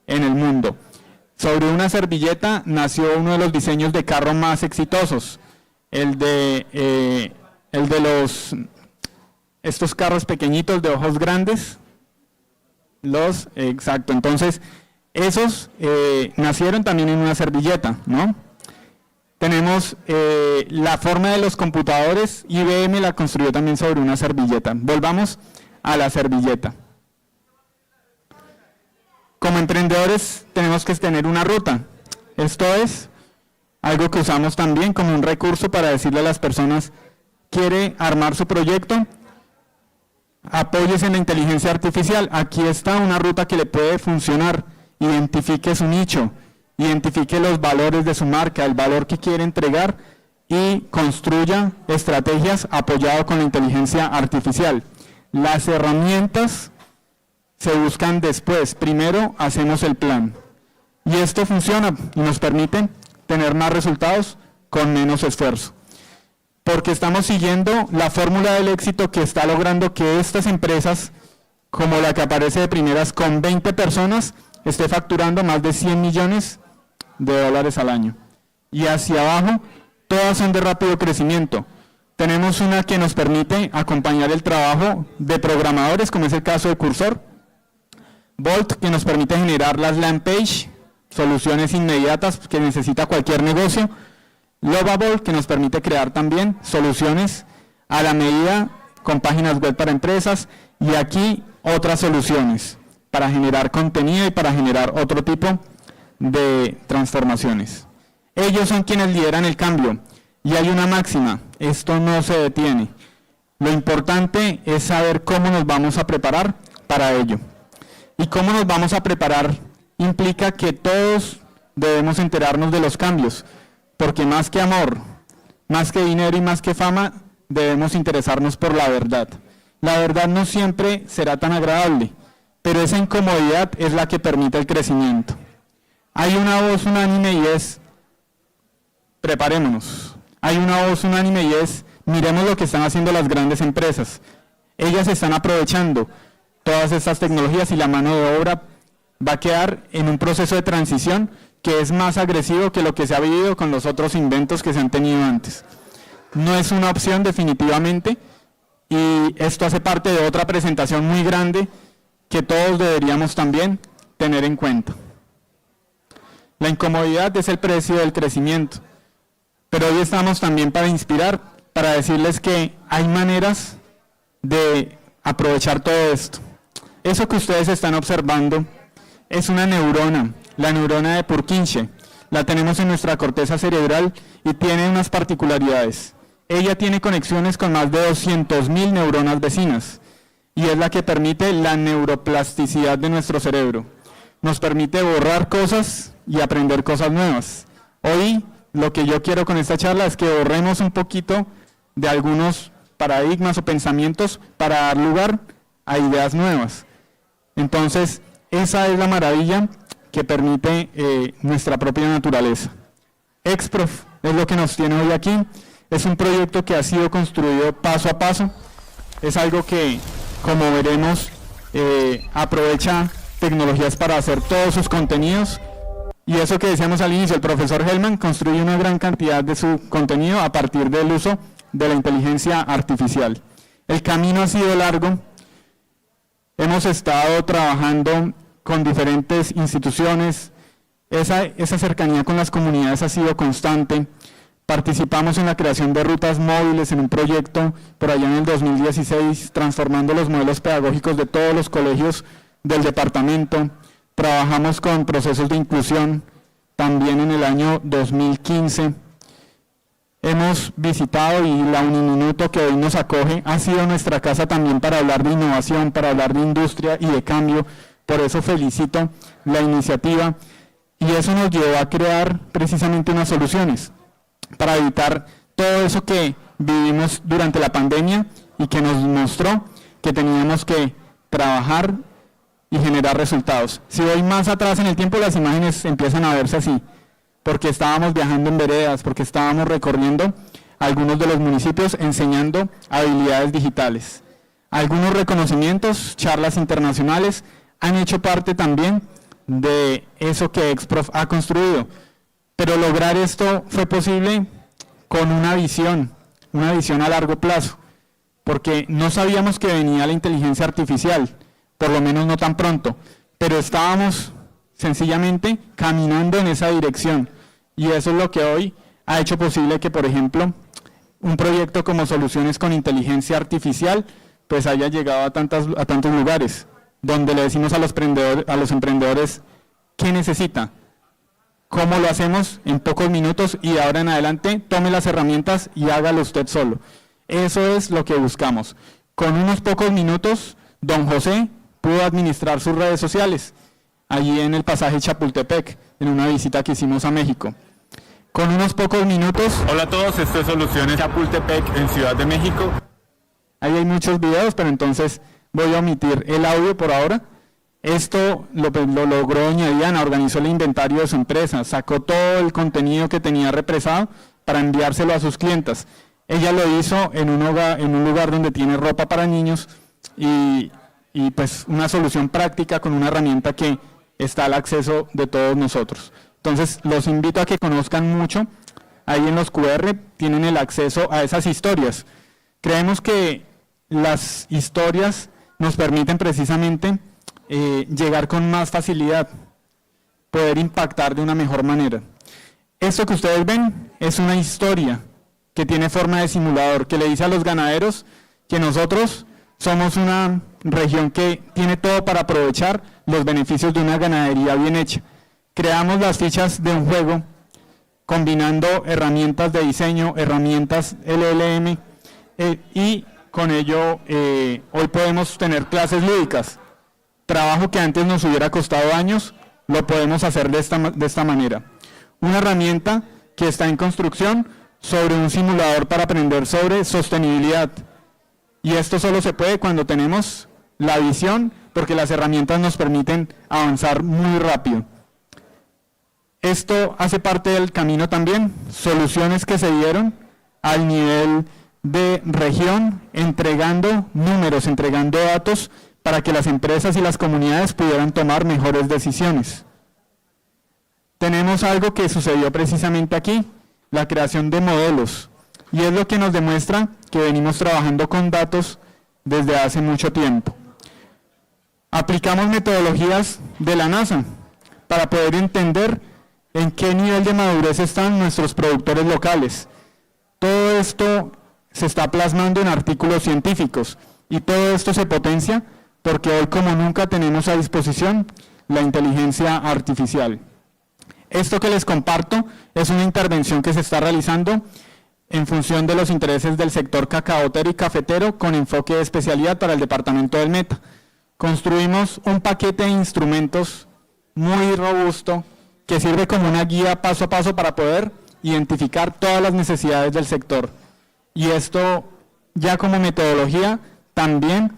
en el mundo. Sobre una servilleta nació uno de los diseños de carro más exitosos, el de estos carros pequeñitos de ojos grandes. Exacto, entonces esos nacieron también en una servilleta, ¿no? Tenemos la forma de los computadores, IBM la construyó también sobre una servilleta. Volvamos a la servilleta. Como emprendedores tenemos que tener una ruta. Esto es algo que usamos también como un recurso para decirle a las personas, ¿quiere armar su proyecto? Apóyese en la inteligencia artificial. Aquí está una ruta que le puede funcionar. Identifique su nicho, identifique los valores de su marca, el valor que quiere entregar y construya estrategias apoyado con la inteligencia artificial. Las herramientas se buscan después. Primero hacemos el plan. Y esto funciona y nos permite tener más resultados con menos esfuerzo. Porque estamos siguiendo la fórmula del éxito que está logrando que estas empresas, como la que aparece de primeras con 20 personas, esté facturando más de 100 millones de dólares al año. Y hacia abajo, todas son de rápido crecimiento. Tenemos una que nos permite acompañar el trabajo de programadores, como es el caso de Cursor. Bolt, que nos permite generar las landing page, soluciones inmediatas que necesita cualquier negocio. Lovable, que nos permite crear también soluciones a la medida con páginas web para empresas. Y aquí otras soluciones para generar contenido y para generar otro tipo de transformaciones. Ellos son quienes lideran el cambio. Y hay una máxima, esto no se detiene. Lo importante es saber cómo nos vamos a preparar para ello. ¿Y cómo nos vamos a preparar? Implica que todos debemos enterarnos de los cambios, porque más que amor, más que dinero y más que fama, debemos interesarnos por la verdad. La verdad no siempre será tan agradable, pero esa incomodidad es la que permite el crecimiento. Hay una voz unánime y es, preparémonos. Hay una voz unánime y es, miremos lo que están haciendo las grandes empresas. Ellas están aprovechando todas estas tecnologías y la mano de obra va a quedar en un proceso de transición que es más agresivo que lo que se ha vivido con los otros inventos que se han tenido antes. No es una opción definitivamente, y esto hace parte de otra presentación muy grande que todos deberíamos también tener en cuenta. La incomodidad es el precio del crecimiento, pero hoy estamos también para inspirar, para decirles que hay maneras de aprovechar todo esto. Eso que ustedes están observando es una neurona, la neurona de Purkinje. La tenemos en nuestra corteza cerebral y tiene unas particularidades. Ella tiene conexiones con más de 200.000 neuronas vecinas y es la que permite la neuroplasticidad de nuestro cerebro. Nos permite borrar cosas y aprender cosas nuevas. Hoy lo que yo quiero con esta charla es que borremos un poquito de algunos paradigmas o pensamientos para dar lugar a ideas nuevas. Entonces, esa es la maravilla que permite nuestra propia naturaleza. Exprof es lo que nos tiene hoy aquí. Es un proyecto que ha sido construido paso a paso. Es algo que, como veremos, aprovecha tecnologías para hacer todos sus contenidos. Y eso que decíamos al inicio, el profesor Hellman construye una gran cantidad de su contenido a partir del uso de la inteligencia artificial. El camino ha sido largo. Hemos estado trabajando con diferentes instituciones. Esa cercanía con las comunidades ha sido constante. Participamos en la creación de rutas móviles en un proyecto por allá en el 2016, transformando los modelos pedagógicos de todos los colegios del departamento. Trabajamos con procesos de inclusión también en el año 2015. Hemos visitado, y la Uniminuto que hoy nos acoge ha sido nuestra casa también para hablar de innovación, para hablar de industria y de cambio. Por eso felicito la iniciativa y eso nos llevó a crear precisamente unas soluciones para evitar todo eso que vivimos durante la pandemia y que nos mostró que teníamos que trabajar y generar resultados. Si voy más atrás en el tiempo, las imágenes empiezan a verse así, porque estábamos viajando en veredas, porque estábamos recorriendo algunos de los municipios enseñando habilidades digitales. Algunos reconocimientos, charlas internacionales, han hecho parte también de eso que Exprof ha construido. Pero lograr esto fue posible con una visión a largo plazo, porque no sabíamos que venía la inteligencia artificial, por lo menos no tan pronto, pero estábamos sencillamente caminando en esa dirección, y eso es lo que hoy ha hecho posible que, por ejemplo, un proyecto como Soluciones con Inteligencia Artificial pues haya llegado a tantos lugares, donde le decimos a los emprendedores ¿qué necesita? ¿Cómo lo hacemos? En pocos minutos, y de ahora en adelante tome las herramientas y hágalo usted solo. Eso es lo que buscamos. Con unos pocos minutos, don José pudo administrar sus redes sociales, allí en el pasaje Chapultepec, en una visita que hicimos a México. Con unos pocos minutos... Hola a todos, esto es Soluciones Chapultepec en Ciudad de México. Ahí hay muchos videos, pero entonces voy a omitir el audio por ahora. Esto lo logró doña Diana, organizó el inventario de su empresa, sacó todo el contenido que tenía represado para enviárselo a sus clientas. Ella lo hizo en un lugar donde tiene ropa para niños y pues una solución práctica con una herramienta que está al acceso de todos nosotros. Entonces los invito a que conozcan mucho. Ahí en los QR tienen el acceso a esas historias. Creemos que las historias nos permiten precisamente llegar con más facilidad, poder impactar de una mejor manera. Esto que ustedes ven es una historia que tiene forma de simulador, que le dice a los ganaderos que nosotros somos una región que tiene todo para aprovechar los beneficios de una ganadería bien hecha. Creamos las fichas de un juego combinando herramientas de diseño, herramientas LLM y con ello hoy podemos tener clases lúdicas. Trabajo que antes nos hubiera costado años, lo podemos hacer de esta manera. Una herramienta que está en construcción sobre un simulador para aprender sobre sostenibilidad. Y esto solo se puede cuando tenemos la visión, porque las herramientas nos permiten avanzar muy rápido. Esto hace parte del camino también, soluciones que se dieron al nivel de región, entregando números, entregando datos para que las empresas y las comunidades pudieran tomar mejores decisiones. Tenemos algo que sucedió precisamente aquí, la creación de modelos, y es lo que nos demuestra que venimos trabajando con datos desde hace mucho tiempo. Aplicamos metodologías de la NASA para poder entender en qué nivel de madurez están nuestros productores locales. Todo esto se está plasmando en artículos científicos y todo esto se potencia porque hoy como nunca tenemos a disposición la inteligencia artificial. Esto que les comparto es una intervención que se está realizando en función de los intereses del sector cacaotero y cafetero con enfoque de especialidad para el departamento del Meta. Construimos un paquete de instrumentos muy robusto que sirve como una guía paso a paso para poder identificar todas las necesidades del sector. Y esto ya como metodología también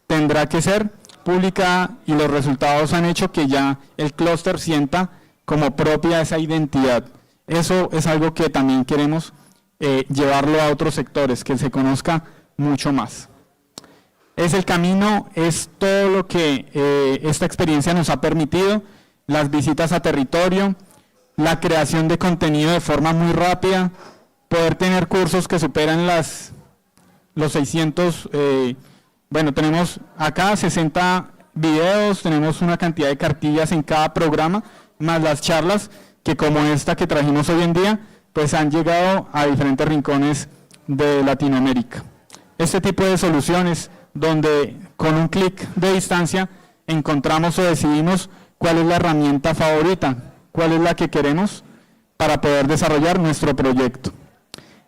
tendrá que ser pública y los resultados han hecho que ya el clúster sienta como propia esa identidad. Eso es algo que también queremos llevarlo a otros sectores, que se conozca mucho más. Es el camino, es todo lo que esta experiencia nos ha permitido, las visitas a territorio, la creación de contenido de forma muy rápida, poder tener cursos que superan los 600, bueno, tenemos acá 60 videos, tenemos una cantidad de cartillas en cada programa, más las charlas que como esta que trajimos hoy en día, pues han llegado a diferentes rincones de Latinoamérica. Este tipo de soluciones donde con un clic de distancia encontramos o decidimos cuál es la herramienta favorita, cuál es la que queremos para poder desarrollar nuestro proyecto.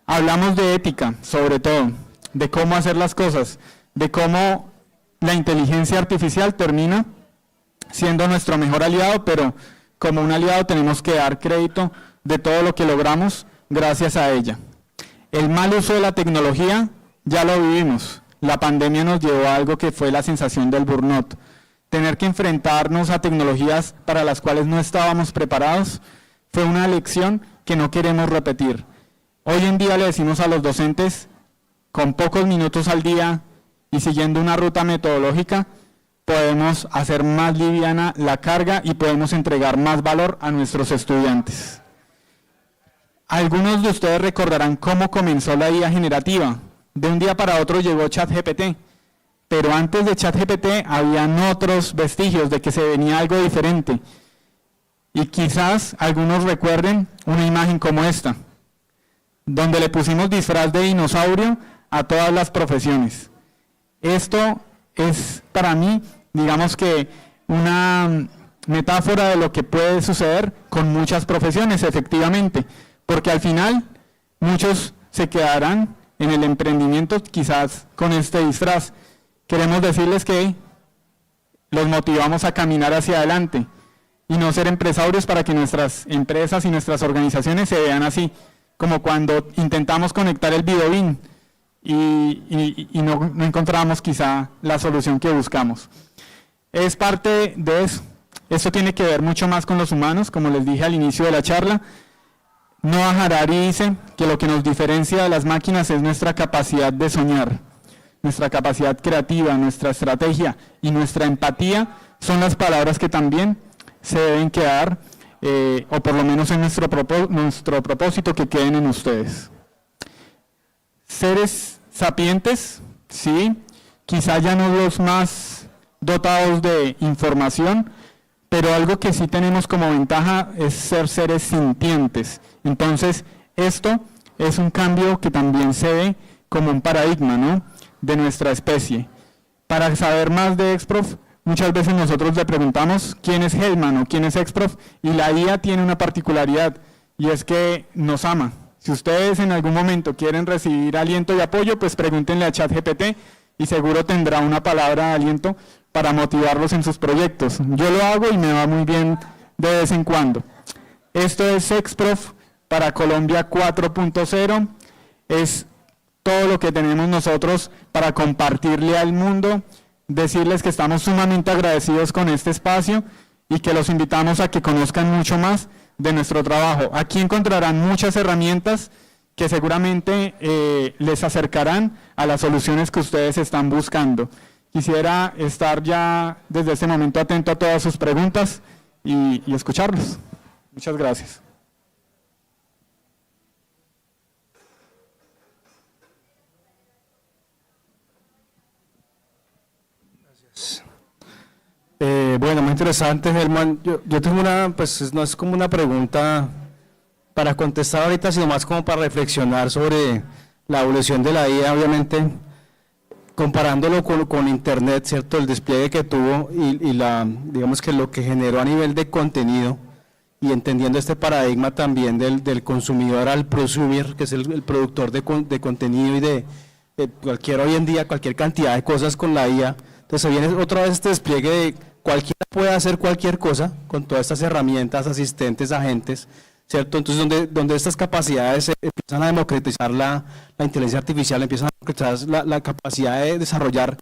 Hablamos de ética, sobre todo, de cómo hacer las cosas, de cómo la inteligencia artificial termina siendo nuestro mejor aliado, pero como un aliado tenemos que dar crédito de todo lo que logramos gracias a ella. El mal uso de la tecnología ya lo vivimos. La pandemia nos llevó a algo que fue la sensación del burnout. Tener que enfrentarnos a tecnologías para las cuales no estábamos preparados fue una lección que no queremos repetir. Hoy en día le decimos a los docentes, con pocos minutos al día y siguiendo una ruta metodológica, podemos hacer más liviana la carga y podemos entregar más valor a nuestros estudiantes. Algunos de ustedes recordarán cómo comenzó la IA generativa. De un día para otro llegó ChatGPT, pero antes de ChatGPT habían otros vestigios de que se venía algo diferente. Y quizás algunos recuerden una imagen como esta, donde le pusimos disfraz de dinosaurio a todas las profesiones. Esto es para mí, digamos que una metáfora de lo que puede suceder con muchas profesiones, efectivamente, porque al final muchos se quedarán en el emprendimiento quizás con este disfraz. Queremos decirles que los motivamos a caminar hacia adelante y no ser empresarios para que nuestras empresas y nuestras organizaciones se vean así, como cuando intentamos conectar el videobeam y no encontramos quizá la solución que buscamos. Es parte de eso. Esto tiene que ver mucho más con los humanos, como les dije al inicio de la charla. Noah Harari dice que lo que nos diferencia de las máquinas es nuestra capacidad de soñar, nuestra capacidad creativa, nuestra estrategia y nuestra empatía son las palabras que también se deben quedar, o por lo menos en nuestro propósito, que queden en ustedes. Seres sapientes, sí, quizá ya no los más dotados de información, pero algo que sí tenemos como ventaja es ser seres sintientes. Entonces, esto es un cambio que también se ve como un paradigma, ¿no?, de nuestra especie. Para saber más de Exprof, muchas veces nosotros le preguntamos quién es Hellman o quién es Exprof, y la IA tiene una particularidad, y es que nos ama. Si ustedes en algún momento quieren recibir aliento y apoyo, pues pregúntenle a ChatGPT y seguro tendrá una palabra de aliento para motivarlos en sus proyectos. Yo lo hago y me va muy bien de vez en cuando. Esto es Sexprof para Colombia 4.0. Es todo lo que tenemos nosotros para compartirle al mundo, decirles que estamos sumamente agradecidos con este espacio y que los invitamos a que conozcan mucho más de nuestro trabajo. Aquí encontrarán muchas herramientas que seguramente les acercarán a las soluciones que ustedes están buscando. Quisiera estar ya desde este momento atento a todas sus preguntas y escucharlos. Muchas gracias. Bueno, muy interesante, Germán. Yo tengo una, pues no es como una pregunta para contestar ahorita, sino más como para reflexionar sobre la evolución de la IA, obviamente, comparándolo con Internet, ¿cierto? El despliegue que tuvo y digamos que lo que generó a nivel de contenido, y entendiendo este paradigma también del consumidor al prosumer, que es el productor de contenido y de hoy en día, cualquier cantidad de cosas con la IA. Entonces viene otra vez este despliegue de cualquiera puede hacer cualquier cosa con todas estas herramientas, asistentes, agentes, ¿cierto? Entonces donde estas capacidades empiezan a democratizar la inteligencia artificial, empiezan a democratizar la capacidad de desarrollar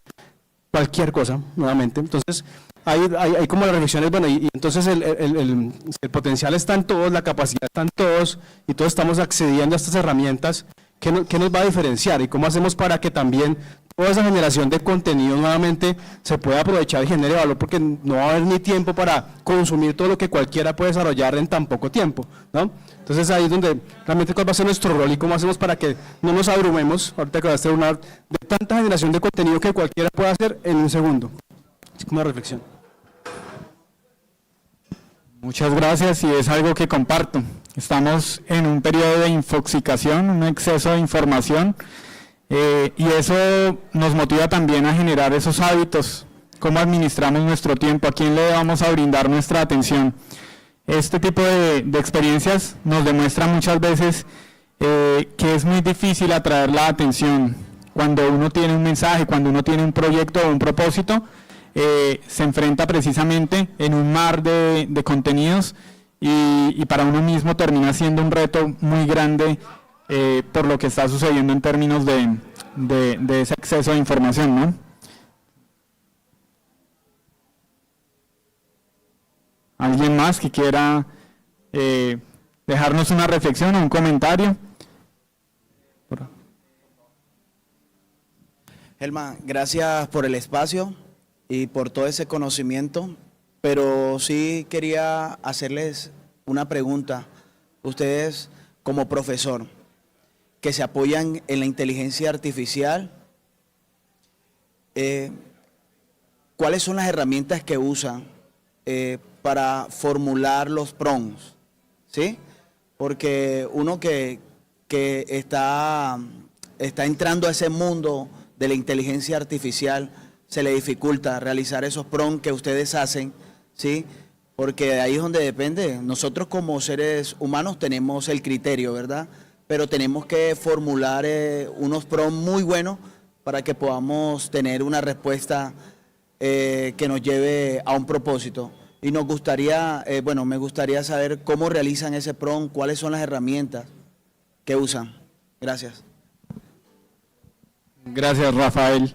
cualquier cosa, nuevamente. Entonces hay como las reflexiones, bueno, y entonces el potencial está en todos, la capacidad está en todos, y todos estamos accediendo a estas herramientas. ¿Qué nos va a diferenciar y cómo hacemos para que también toda esa generación de contenido nuevamente se pueda aprovechar y genere valor? Porque no va a haber ni tiempo para consumir todo lo que cualquiera puede desarrollar en tan poco tiempo, ¿no? Entonces ahí es donde realmente cuál va a ser nuestro rol y cómo hacemos para que no nos abrumemos, ahorita que va a ser una de tanta generación de contenido que cualquiera puede hacer en un segundo. Así como una reflexión. Muchas gracias, y es algo que comparto. Estamos en un periodo de infoxicación, un exceso de información, y eso nos motiva también a generar esos hábitos, cómo administramos nuestro tiempo, a quién le vamos a brindar nuestra atención. Este tipo de experiencias nos demuestra muchas veces que es muy difícil atraer la atención. Cuando uno tiene un mensaje, cuando uno tiene un proyecto o un propósito, se enfrenta precisamente en un mar de contenidos, y para uno mismo termina siendo un reto muy grande por lo que está sucediendo en términos de ese exceso de información, ¿no? ¿Alguien más que quiera dejarnos una reflexión o un comentario? Germán, gracias por el espacio y por todo ese conocimiento, pero sí quería hacerles una pregunta. Ustedes, como profesor, que se apoyan en la inteligencia artificial, ¿cuáles son las herramientas que usan para formular los prompts? ¿Sí? Porque uno que está entrando a ese mundo de la inteligencia artificial, se le dificulta realizar esos prompts que ustedes hacen, ¿sí? Porque ahí es donde depende. Nosotros como seres humanos tenemos el criterio, ¿verdad? Pero tenemos que formular unos prompts muy buenos para que podamos tener una respuesta que nos lleve a un propósito. Y nos gustaría, me gustaría saber cómo realizan ese prompt, cuáles son las herramientas que usan. Gracias. Gracias, Rafael.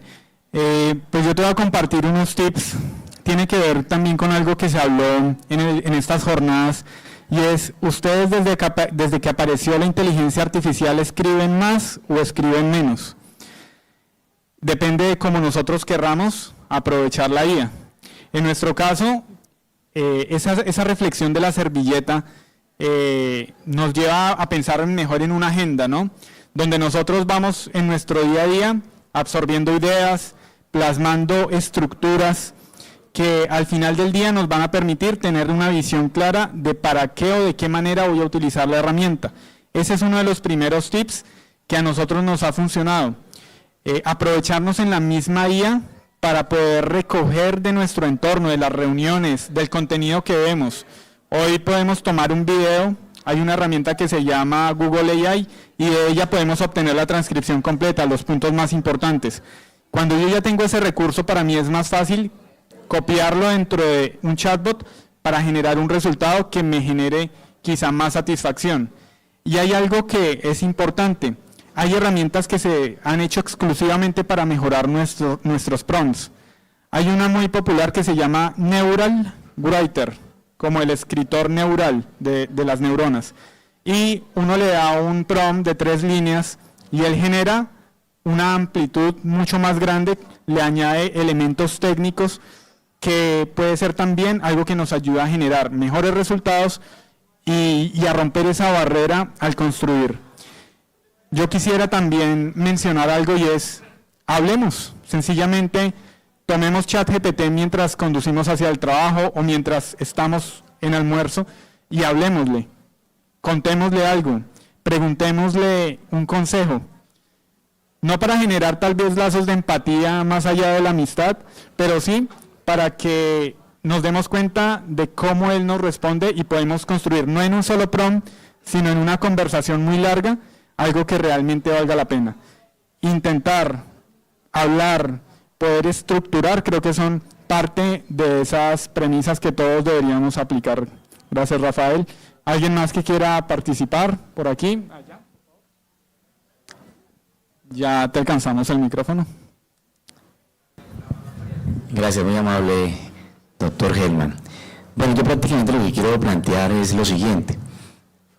Pues yo te voy a compartir unos tips. Tiene que ver también con algo que se habló en estas jornadas, y es, ¿ustedes desde que apareció la inteligencia artificial escriben más o escriben menos? Depende de cómo nosotros querramos aprovechar la IA. En nuestro caso, esa reflexión de la servilleta nos lleva a pensar mejor en una agenda, ¿no? Donde nosotros vamos en nuestro día a día absorbiendo ideas, plasmando estructuras que al final del día nos van a permitir tener una visión clara de para qué o de qué manera voy a utilizar la herramienta. Ese es uno de los primeros tips que a nosotros nos ha funcionado. Aprovecharnos en la misma IA para poder recoger de nuestro entorno, de las reuniones, del contenido que vemos. Hoy podemos tomar un video, hay una herramienta que se llama Google AI, y de ella podemos obtener la transcripción completa, los puntos más importantes. Cuando yo ya tengo ese recurso, para mí es más fácil copiarlo dentro de un chatbot para generar un resultado que me genere quizá más satisfacción. Y hay algo que es importante. Hay herramientas que se han hecho exclusivamente para mejorar nuestros prompts. Hay una muy popular que se llama Neural Writer, como el escritor neural de las neuronas. Y uno le da un prompt de 3 líneas y él genera una amplitud mucho más grande, le añade elementos técnicos que puede ser también algo que nos ayuda a generar mejores resultados y a romper esa barrera al construir. Yo quisiera también mencionar algo y es, hablemos, sencillamente tomemos ChatGPT mientras conducimos hacia el trabajo o mientras estamos en almuerzo y hablemosle, contémosle algo, preguntémosle un consejo. No para generar tal vez lazos de empatía más allá de la amistad, pero sí para que nos demos cuenta de cómo él nos responde y podemos construir, no en un solo prompt, sino en una conversación muy larga, algo que realmente valga la pena. Intentar, hablar, poder estructurar, creo que son parte de esas premisas que todos deberíamos aplicar. Gracias, Rafael. ¿Alguien más que quiera participar por aquí? Ya te alcanzamos el micrófono. Gracias, muy amable, doctor Hellman. Bueno, yo prácticamente lo que quiero plantear es lo siguiente.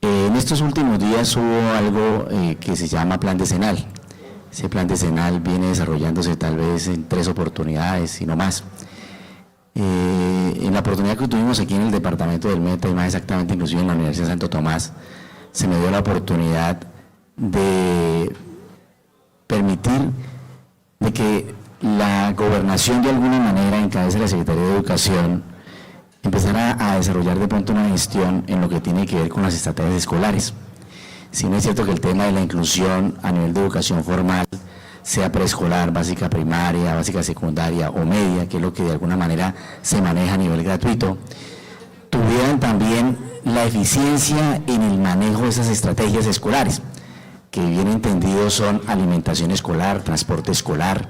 En estos últimos días hubo algo que se llama plan decenal. Ese plan decenal viene desarrollándose tal vez en 3 oportunidades y no más. En la oportunidad que tuvimos aquí en el departamento del Meta, y más exactamente inclusive en la Universidad de Santo Tomás, se me dio la oportunidad de permitir de que la gobernación de alguna manera, en cabeza de la Secretaría de Educación, empezara a desarrollar de pronto una gestión en lo que tiene que ver con las estrategias escolares. Si no es cierto que el tema de la inclusión a nivel de educación formal, sea preescolar, básica primaria, básica secundaria o media, que es lo que de alguna manera se maneja a nivel gratuito, tuvieran también la eficiencia en el manejo de esas estrategias escolares, que bien entendido son alimentación escolar, transporte escolar,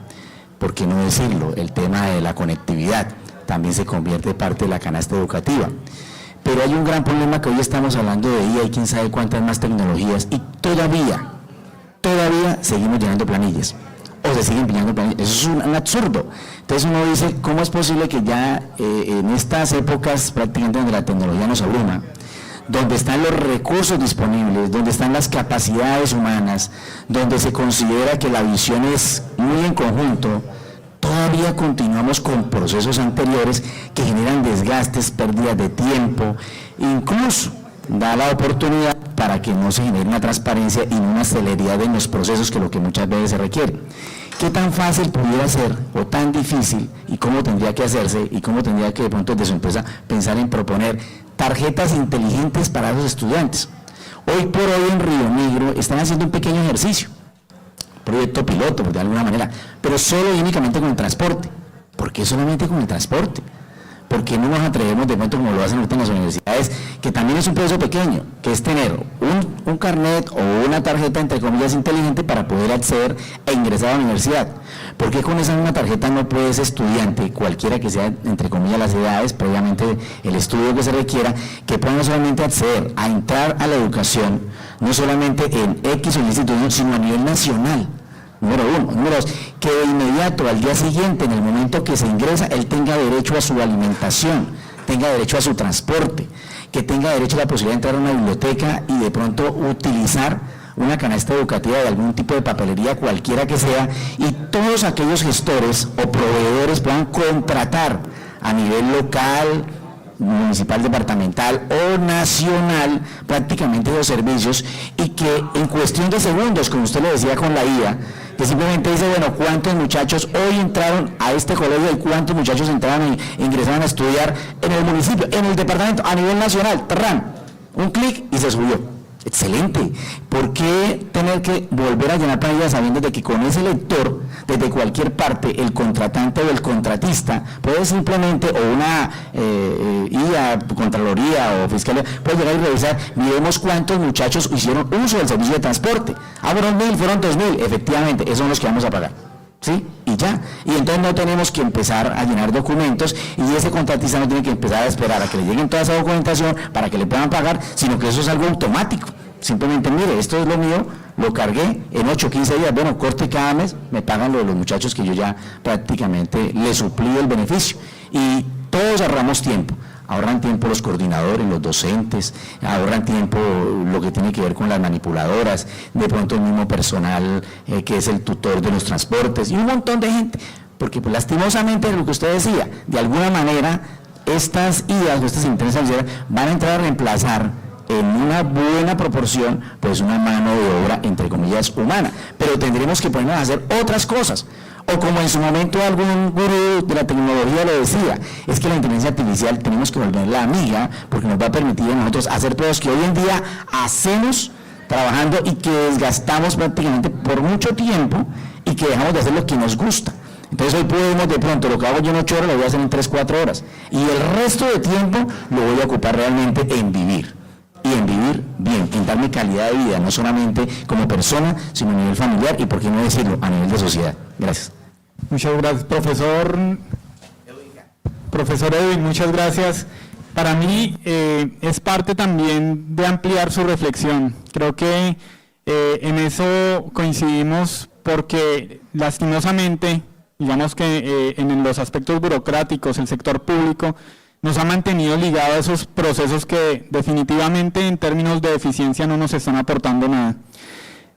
por qué no decirlo, el tema de la conectividad también se convierte parte de la canasta educativa. Pero hay un gran problema que hoy estamos hablando de IA y quién sabe cuántas más tecnologías, y todavía seguimos llenando planillas, o se siguen llenando planillas. Eso es un absurdo. Entonces uno dice, ¿cómo es posible que ya en estas épocas prácticamente donde la tecnología nos abruma, donde están los recursos disponibles, donde están las capacidades humanas, donde se considera que la visión es muy en conjunto, todavía continuamos con procesos anteriores que generan desgastes, pérdidas de tiempo, incluso da la oportunidad para que no se genere una transparencia y una celeridad en los procesos, que es lo que muchas veces se requiere. ¿Qué tan fácil pudiera ser o tan difícil, y cómo tendría que hacerse, y cómo tendría que de pronto desde su empresa pensar en proponer tarjetas inteligentes para los estudiantes? Hoy por hoy en Río Negro están haciendo un pequeño ejercicio, proyecto piloto, de alguna manera, pero solo y únicamente con el transporte. ¿Por qué solamente con el transporte? ¿Por qué no nos atrevemos de pronto, como lo hacen ahorita en las universidades, que también es un proceso pequeño, que es tener un carnet o una tarjeta, entre comillas, inteligente para poder acceder e ingresar a la universidad? ¿Por qué con esa misma tarjeta no puede ese estudiante, cualquiera que sea, entre comillas, las edades, previamente el estudio que se requiera, que pueda no solamente acceder a entrar a la educación, no solamente en X o Y institución, sino a nivel nacional? Número 1. Número 2, que de inmediato, al día siguiente, en el momento que se ingresa, él tenga derecho a su alimentación, tenga derecho a su transporte, que tenga derecho a la posibilidad de entrar a una biblioteca y de pronto utilizar una canasta educativa de algún tipo de papelería, cualquiera que sea, y todos aquellos gestores o proveedores puedan contratar a nivel local, municipal, departamental o nacional prácticamente los servicios, y que en cuestión de segundos, como usted lo decía con la IA, que simplemente dice, bueno, ¿cuántos muchachos hoy entraron a este colegio y cuántos muchachos entraron e ingresaron a estudiar en el municipio, en el departamento, a nivel nacional? ¡Tarrán! Un clic y se subió. Excelente. ¿Por qué tener que volver a llenar planillas sabiendo de que con ese lector, desde cualquier parte, el contratante o el contratista puede simplemente, o una IA, Contraloría o Fiscalía, puede llegar y revisar, miremos cuántos muchachos hicieron uso del servicio de transporte? Ah, fueron 1000, fueron 2000, efectivamente, esos son los que vamos a pagar. ¿sí? Y ya. Y entonces no tenemos que empezar a llenar documentos y ese contratista no tiene que empezar a esperar a que le lleguen toda esa documentación para que le puedan pagar, sino que eso es algo automático. Simplemente, mire, esto es lo mío, lo cargué en 8 o 15 días, bueno, corte cada mes, me pagan lo de los muchachos que yo ya prácticamente les suplí el beneficio. Y todos ahorramos tiempo. Ahorran tiempo los coordinadores, los docentes, ahorran tiempo lo que tiene que ver con las manipuladoras, de pronto el mismo personal que es el tutor de los transportes y un montón de gente, porque pues, lastimosamente lo que usted decía, de alguna manera estas IAs o estas inteligencias artificiales van a entrar a reemplazar en una buena proporción pues una mano de obra entre comillas humana, pero tendremos que ponernos a hacer otras cosas. O como en su momento algún gurú de la tecnología lo decía, es que la inteligencia artificial tenemos que volverla amiga porque nos va a permitir a nosotros hacer cosas que hoy en día hacemos trabajando y que desgastamos prácticamente por mucho tiempo y que dejamos de hacer lo que nos gusta. Entonces hoy podemos de pronto, lo que hago yo en 8 horas lo voy a hacer en 3, 4 horas y el resto de tiempo lo voy a ocupar realmente en vivir. Y en vivir bien, en darme calidad de vida, no solamente como persona, sino a nivel familiar y, por qué no decirlo, a nivel de sociedad. Gracias. Muchas gracias, profesor Edwin, muchas gracias. Para mí es parte también de ampliar su reflexión. Creo que en eso coincidimos porque lastimosamente, digamos que en los aspectos burocráticos, el sector público nos ha mantenido ligado a esos procesos que definitivamente en términos de eficiencia no nos están aportando nada.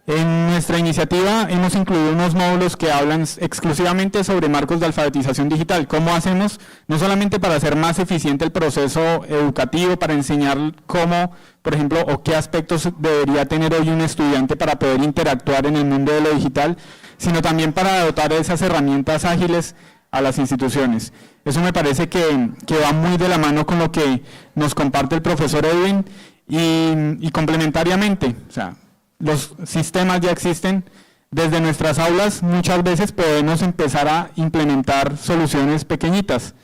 En nuestra iniciativa hemos incluido unos módulos que hablan exclusivamente sobre marcos de alfabetización digital. ¿Cómo hacemos? No solamente para hacer más eficiente el proceso educativo, para enseñar cómo, por ejemplo, o qué aspectos debería tener hoy un estudiante para poder interactuar en el mundo de lo digital, sino también para dotar esas herramientas ágiles a las instituciones. Eso me parece que va muy de la mano con lo que nos comparte el profesor Edwin y complementariamente, o sea, los sistemas ya existen, desde nuestras aulas muchas veces podemos empezar a implementar soluciones pequeñitas.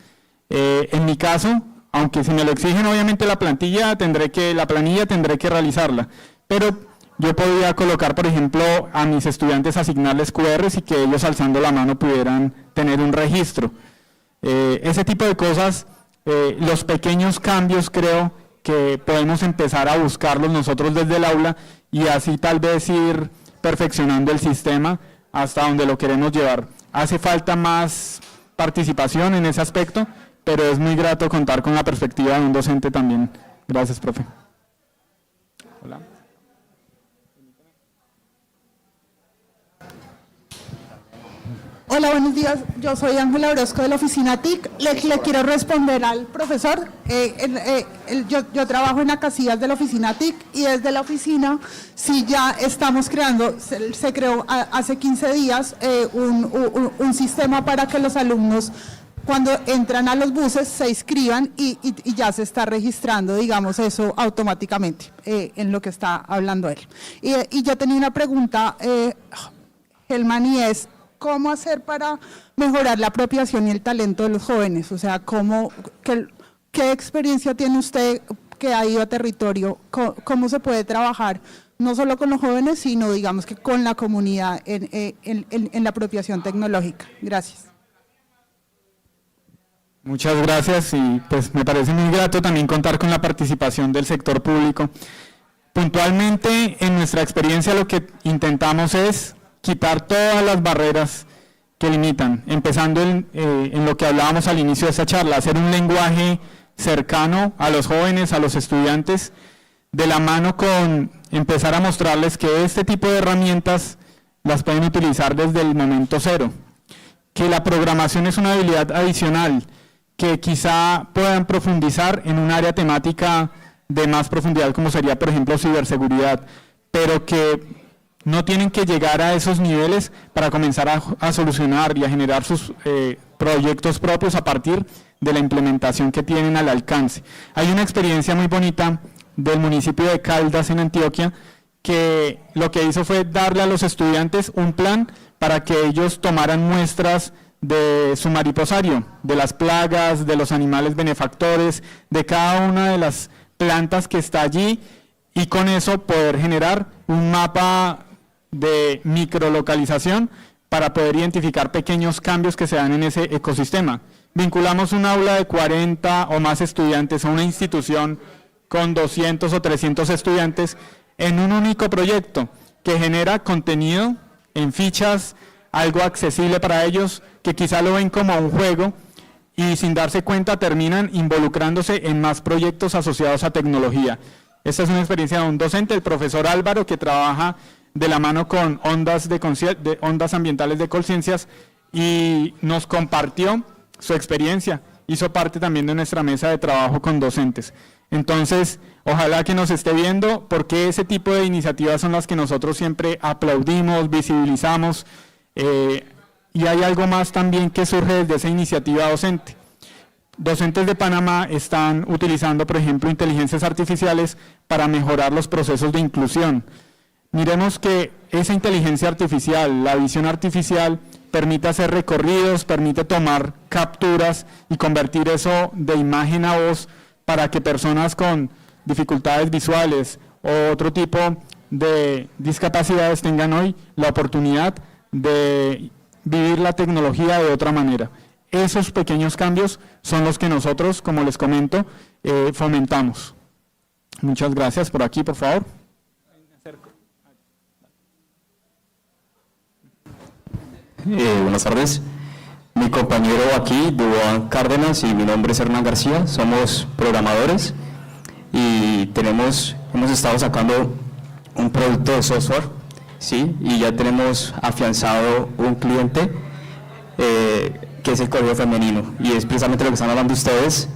En mi caso, aunque si me lo exigen obviamente la planilla tendré que realizarla, pero yo podría colocar, por ejemplo, a mis estudiantes asignarles QRs y que ellos alzando la mano pudieran tener un registro. Ese tipo de cosas, los pequeños cambios creo que podemos empezar a buscarlos nosotros desde el aula y así tal vez ir perfeccionando el sistema hasta donde lo queremos llevar. Hace falta más participación en ese aspecto, pero es muy grato contar con la perspectiva de un docente también. Gracias, profe. Hola. Hola, buenos días. Yo soy Ángela Orozco de la oficina TIC. Le quiero responder al profesor. Yo trabajo en la casillas de la oficina TIC y desde la oficina sí ya estamos creando, se creó hace 15 días un sistema para que los alumnos cuando entran a los buses se inscriban y ya se está registrando, digamos, eso automáticamente en lo que está hablando él. Y yo tenía una pregunta, Helman, y es, ¿cómo hacer para mejorar la apropiación y el talento de los jóvenes? O sea, ¿qué experiencia tiene usted que ha ido a territorio? ¿Cómo se puede trabajar no solo con los jóvenes, sino digamos que con la comunidad en la apropiación tecnológica? Gracias. Muchas gracias y pues me parece muy grato también contar con la participación del sector público. Puntualmente en nuestra experiencia lo que intentamos es quitar todas las barreras que limitan, empezando en lo que hablábamos al inicio de esta charla, hacer un lenguaje cercano a los jóvenes, a los estudiantes, de la mano con empezar a mostrarles que este tipo de herramientas las pueden utilizar desde el momento cero, que la programación es una habilidad adicional, que quizá puedan profundizar en un área temática de más profundidad como sería, por ejemplo, ciberseguridad, pero que no tienen que llegar a esos niveles para comenzar a solucionar y a generar sus proyectos propios a partir de la implementación que tienen al alcance. Hay una experiencia muy bonita del municipio de Caldas en Antioquia que lo que hizo fue darle a los estudiantes un plan para que ellos tomaran muestras de su mariposario, de las plagas, de los animales benefactores, de cada una de las plantas que está allí y con eso poder generar un mapa de microlocalización para poder identificar pequeños cambios que se dan en ese ecosistema. Vinculamos un aula de 40 o más estudiantes a una institución con 200 o 300 estudiantes en un único proyecto que genera contenido en fichas, algo accesible para ellos, que quizá lo ven como un juego y sin darse cuenta terminan involucrándose en más proyectos asociados a tecnología. Esta es una experiencia de un docente, el profesor Álvaro, que trabaja de la mano con ondas ambientales de conciencias y nos compartió su experiencia, hizo parte también de nuestra mesa de trabajo con docentes. Entonces, ojalá que nos esté viendo, porque ese tipo de iniciativas son las que nosotros siempre aplaudimos, visibilizamos, y hay algo más también que surge desde esa iniciativa docente. Docentes de Panamá están utilizando, por ejemplo, inteligencias artificiales para mejorar los procesos de inclusión. Miremos que esa inteligencia artificial, la visión artificial, permite hacer recorridos, permite tomar capturas y convertir eso de imagen a voz para que personas con dificultades visuales o otro tipo de discapacidades tengan hoy la oportunidad de vivir la tecnología de otra manera. Esos pequeños cambios son los que nosotros, como les comento, fomentamos. Muchas gracias. Por aquí, por favor. Buenas tardes. Mi compañero aquí, Duván Cárdenas, y mi nombre es Hernán García. Somos programadores y hemos estado sacando un producto de software, ¿sí? Y ya tenemos afianzado un cliente que es el Colegio Femenino, y es precisamente lo que están hablando ustedes.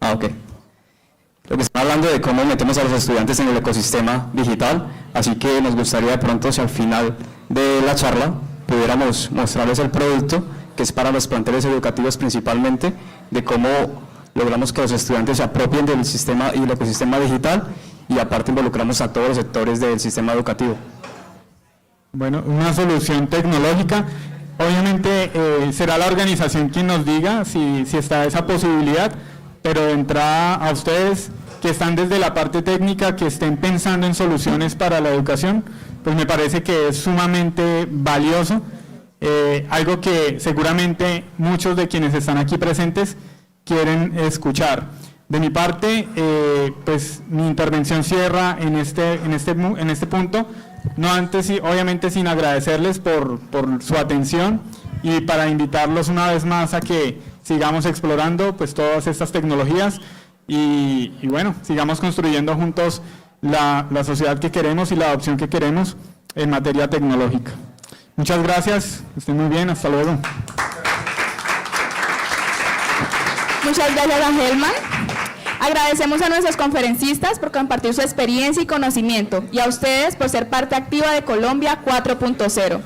Ok. Lo que están hablando de cómo metemos a los estudiantes en el ecosistema digital, así que nos gustaría de pronto, si al final de la charla pudiéramos mostrarles el producto, que es para los planteles educativos principalmente, de cómo logramos que los estudiantes se apropien del sistema y el ecosistema digital, y aparte involucramos a todos los sectores del sistema educativo. Bueno, una solución tecnológica. Obviamente será la organización quien nos diga si está esa posibilidad, pero de entrada a ustedes que están desde la parte técnica, que estén pensando en soluciones para la educación, pues me parece que es sumamente valioso, algo que seguramente muchos de quienes están aquí presentes quieren escuchar. De mi parte, pues mi intervención cierra en este punto, no antes, obviamente, sin agradecerles por su atención y para invitarlos una vez más a que sigamos explorando pues todas estas tecnologías y bueno, sigamos construyendo juntos la sociedad que queremos y la adopción que queremos en materia tecnológica. Muchas gracias, estén muy bien, hasta luego. Muchas gracias, Angelman. Agradecemos a nuestros conferencistas por compartir su experiencia y conocimiento, y a ustedes por ser parte activa de Colombia 4.0.